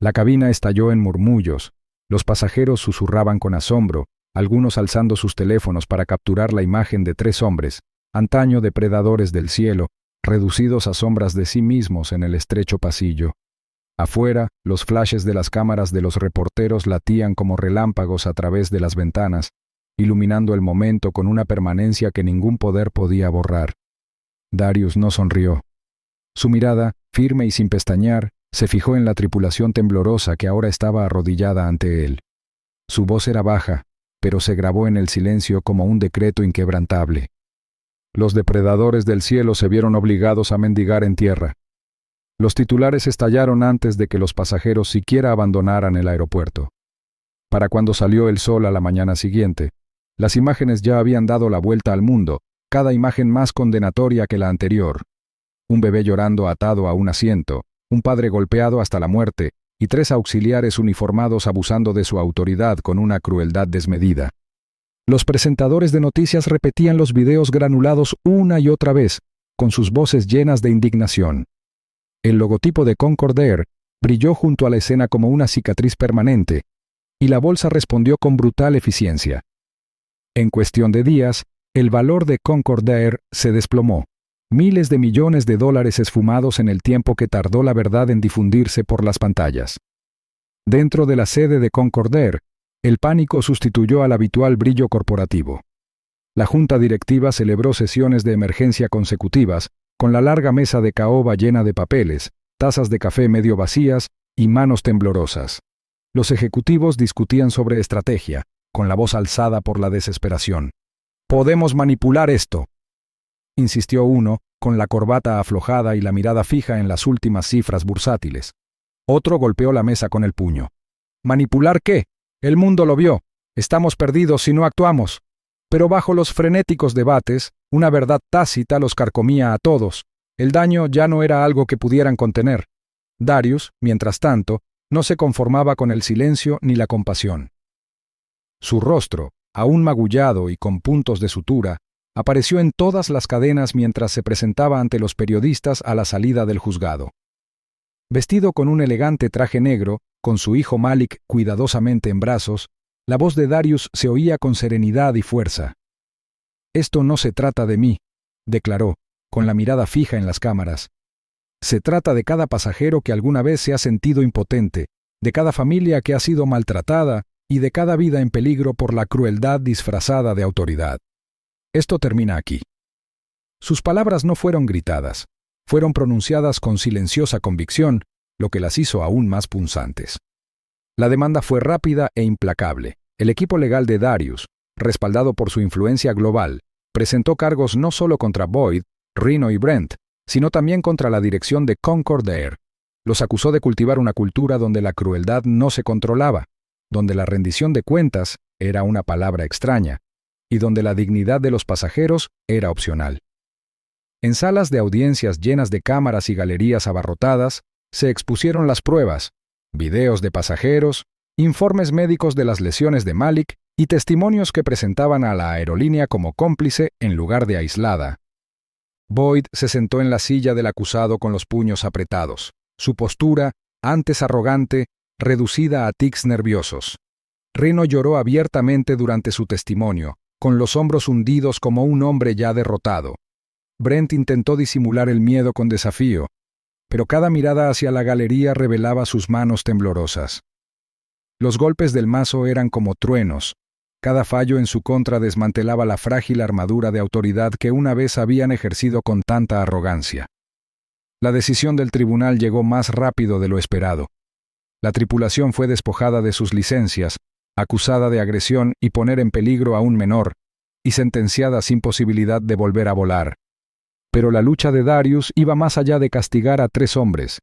La cabina estalló en murmullos, los pasajeros susurraban con asombro, algunos alzando sus teléfonos para capturar la imagen de 3 hombres, antaño depredadores del cielo, reducidos a sombras de sí mismos en el estrecho pasillo. Afuera, los flashes de las cámaras de los reporteros latían como relámpagos a través de las ventanas, iluminando el momento con una permanencia que ningún poder podía borrar. Darius no sonrió. Su mirada, firme y sin pestañear, se fijó en la tripulación temblorosa que ahora estaba arrodillada ante él. Su voz era baja, pero se grabó en el silencio como un decreto inquebrantable. Los depredadores del cielo se vieron obligados a mendigar en tierra. Los titulares estallaron antes de que los pasajeros siquiera abandonaran el aeropuerto. Para cuando salió el sol a la mañana siguiente, las imágenes ya habían dado la vuelta al mundo, cada imagen más condenatoria que la anterior. Un bebé llorando atado a un asiento, un padre golpeado hasta la muerte, y 3 auxiliares uniformados abusando de su autoridad con una crueldad desmedida. Los presentadores de noticias repetían los videos granulados una y otra vez, con sus voces llenas de indignación. El logotipo de Concord Air brilló junto a la escena como una cicatriz permanente, y la bolsa respondió con brutal eficiencia. En cuestión de días, el valor de Concord Air se desplomó. Miles de millones de dólares esfumados en el tiempo que tardó la verdad en difundirse por las pantallas. Dentro de la sede de Concord Air, el pánico sustituyó al habitual brillo corporativo. La junta directiva celebró sesiones de emergencia consecutivas, con la larga mesa de caoba llena de papeles, tazas de café medio vacías y manos temblorosas. Los ejecutivos discutían sobre estrategia, con la voz alzada por la desesperación. «Podemos manipular esto», insistió uno, con la corbata aflojada y la mirada fija en las últimas cifras bursátiles. Otro golpeó la mesa con el puño. «¿Manipular qué? El mundo lo vio. Estamos perdidos si no actuamos». Pero bajo los frenéticos debates, una verdad tácita los carcomía a todos. El daño ya no era algo que pudieran contener. Darius, mientras tanto, no se conformaba con el silencio ni la compasión. Su rostro, aún magullado y con puntos de sutura, apareció en todas las cadenas mientras se presentaba ante los periodistas a la salida del juzgado. Vestido con un elegante traje negro, con su hijo Malik cuidadosamente en brazos, la voz de Darius se oía con serenidad y fuerza. «Esto no se trata de mí», declaró, con la mirada fija en las cámaras. «Se trata de cada pasajero que alguna vez se ha sentido impotente, de cada familia que ha sido maltratada y de cada vida en peligro por la crueldad disfrazada de autoridad. Esto termina aquí». Sus palabras no fueron gritadas, fueron pronunciadas con silenciosa convicción, lo que las hizo aún más punzantes. La demanda fue rápida e implacable. El equipo legal de Darius, respaldado por su influencia global, presentó cargos no solo contra Boyd, Reno y Brent, sino también contra la dirección de Concord Air. Los acusó de cultivar una cultura donde la crueldad no se controlaba, donde la rendición de cuentas era una palabra extraña, y donde la dignidad de los pasajeros era opcional. En salas de audiencias llenas de cámaras y galerías abarrotadas, se expusieron las pruebas, videos de pasajeros, informes médicos de las lesiones de Malik y testimonios que presentaban a la aerolínea como cómplice en lugar de aislada. Boyd se sentó en la silla del acusado con los puños apretados, su postura, antes arrogante, reducida a tics nerviosos. Reno lloró abiertamente durante su testimonio, con los hombros hundidos como un hombre ya derrotado. Brent intentó disimular el miedo con desafío, pero cada mirada hacia la galería revelaba sus manos temblorosas. Los golpes del mazo eran como truenos. Cada fallo en su contra desmantelaba la frágil armadura de autoridad que una vez habían ejercido con tanta arrogancia. La decisión del tribunal llegó más rápido de lo esperado. La tripulación fue despojada de sus licencias, acusada de agresión y poner en peligro a un menor, y sentenciada sin posibilidad de volver a volar. Pero la lucha de Darius iba más allá de castigar a 3 hombres.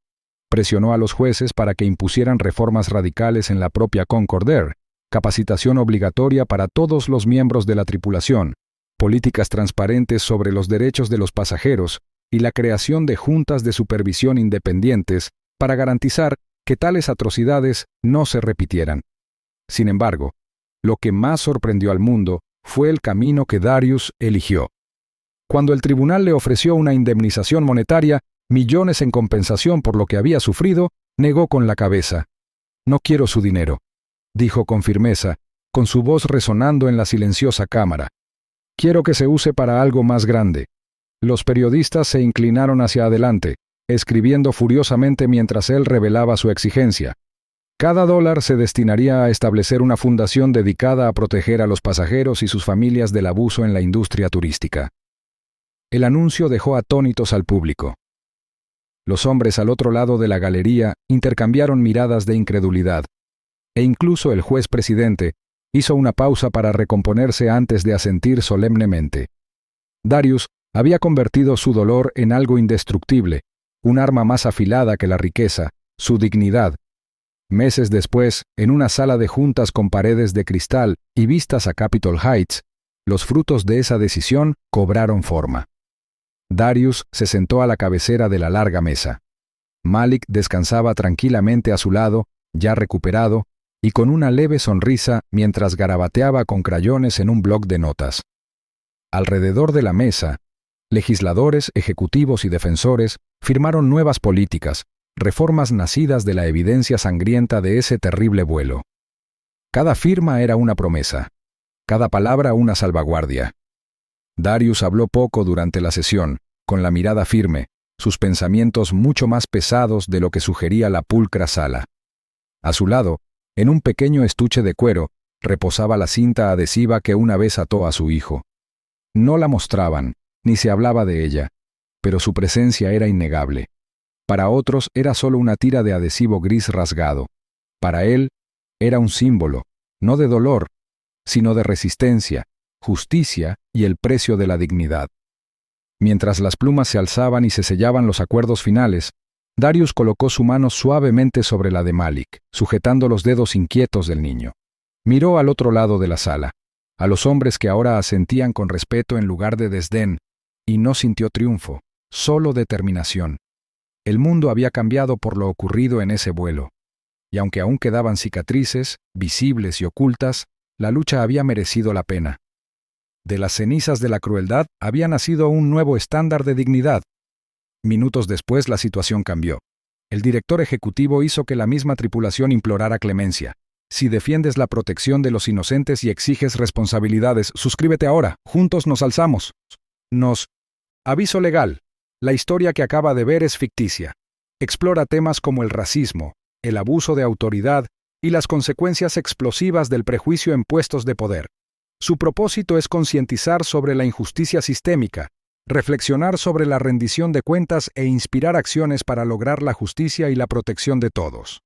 Presionó a los jueces para que impusieran reformas radicales en la propia Concord Air, capacitación obligatoria para todos los miembros de la tripulación, políticas transparentes sobre los derechos de los pasajeros y la creación de juntas de supervisión independientes para garantizar que tales atrocidades no se repitieran. Sin embargo, lo que más sorprendió al mundo fue el camino que Darius eligió. Cuando el tribunal le ofreció una indemnización monetaria, millones en compensación por lo que había sufrido, negó con la cabeza. «No quiero su dinero», dijo con firmeza, con su voz resonando en la silenciosa cámara. «Quiero que se use para algo más grande». Los periodistas se inclinaron hacia adelante, escribiendo furiosamente mientras él revelaba su exigencia. Cada dólar se destinaría a establecer una fundación dedicada a proteger a los pasajeros y sus familias del abuso en la industria turística. El anuncio dejó atónitos al público. Los hombres al otro lado de la galería intercambiaron miradas de incredulidad, e incluso el juez presidente hizo una pausa para recomponerse antes de asentir solemnemente. Darius había convertido su dolor en algo indestructible, un arma más afilada que la riqueza, su dignidad. Meses después, en una sala de juntas con paredes de cristal y vistas a Capitol Heights, los frutos de esa decisión cobraron forma. Darius se sentó a la cabecera de la larga mesa. Malik descansaba tranquilamente a su lado, ya recuperado, y con una leve sonrisa mientras garabateaba con crayones en un bloc de notas. Alrededor de la mesa, legisladores, ejecutivos y defensores firmaron nuevas políticas, reformas nacidas de la evidencia sangrienta de ese terrible vuelo. Cada firma era una promesa, cada palabra una salvaguardia. Darius habló poco durante la sesión, con la mirada firme, sus pensamientos mucho más pesados de lo que sugería la pulcra sala. A su lado, en un pequeño estuche de cuero, reposaba la cinta adhesiva que una vez ató a su hijo. No la mostraban, ni se hablaba de ella, pero su presencia era innegable. Para otros era solo una tira de adhesivo gris rasgado. Para él, era un símbolo, no de dolor, sino de resistencia, justicia y el precio de la dignidad. Mientras las plumas se alzaban y se sellaban los acuerdos finales, Darius colocó su mano suavemente sobre la de Malik, sujetando los dedos inquietos del niño. Miró al otro lado de la sala, a los hombres que ahora asentían con respeto en lugar de desdén, y no sintió triunfo, solo determinación. El mundo había cambiado por lo ocurrido en ese vuelo, y aunque aún quedaban cicatrices, visibles y ocultas, la lucha había merecido la pena. De las cenizas de la crueldad había nacido un nuevo estándar de dignidad. Minutos después la situación cambió. El director ejecutivo hizo que la misma tripulación implorara clemencia. Si defiendes la protección de los inocentes y exiges responsabilidades, suscríbete ahora. Juntos nos alzamos. Aviso legal. La historia que acaba de ver es ficticia. Explora temas como el racismo, el abuso de autoridad y las consecuencias explosivas del prejuicio en puestos de poder. Su propósito es concientizar sobre la injusticia sistémica, reflexionar sobre la rendición de cuentas e inspirar acciones para lograr la justicia y la protección de todos.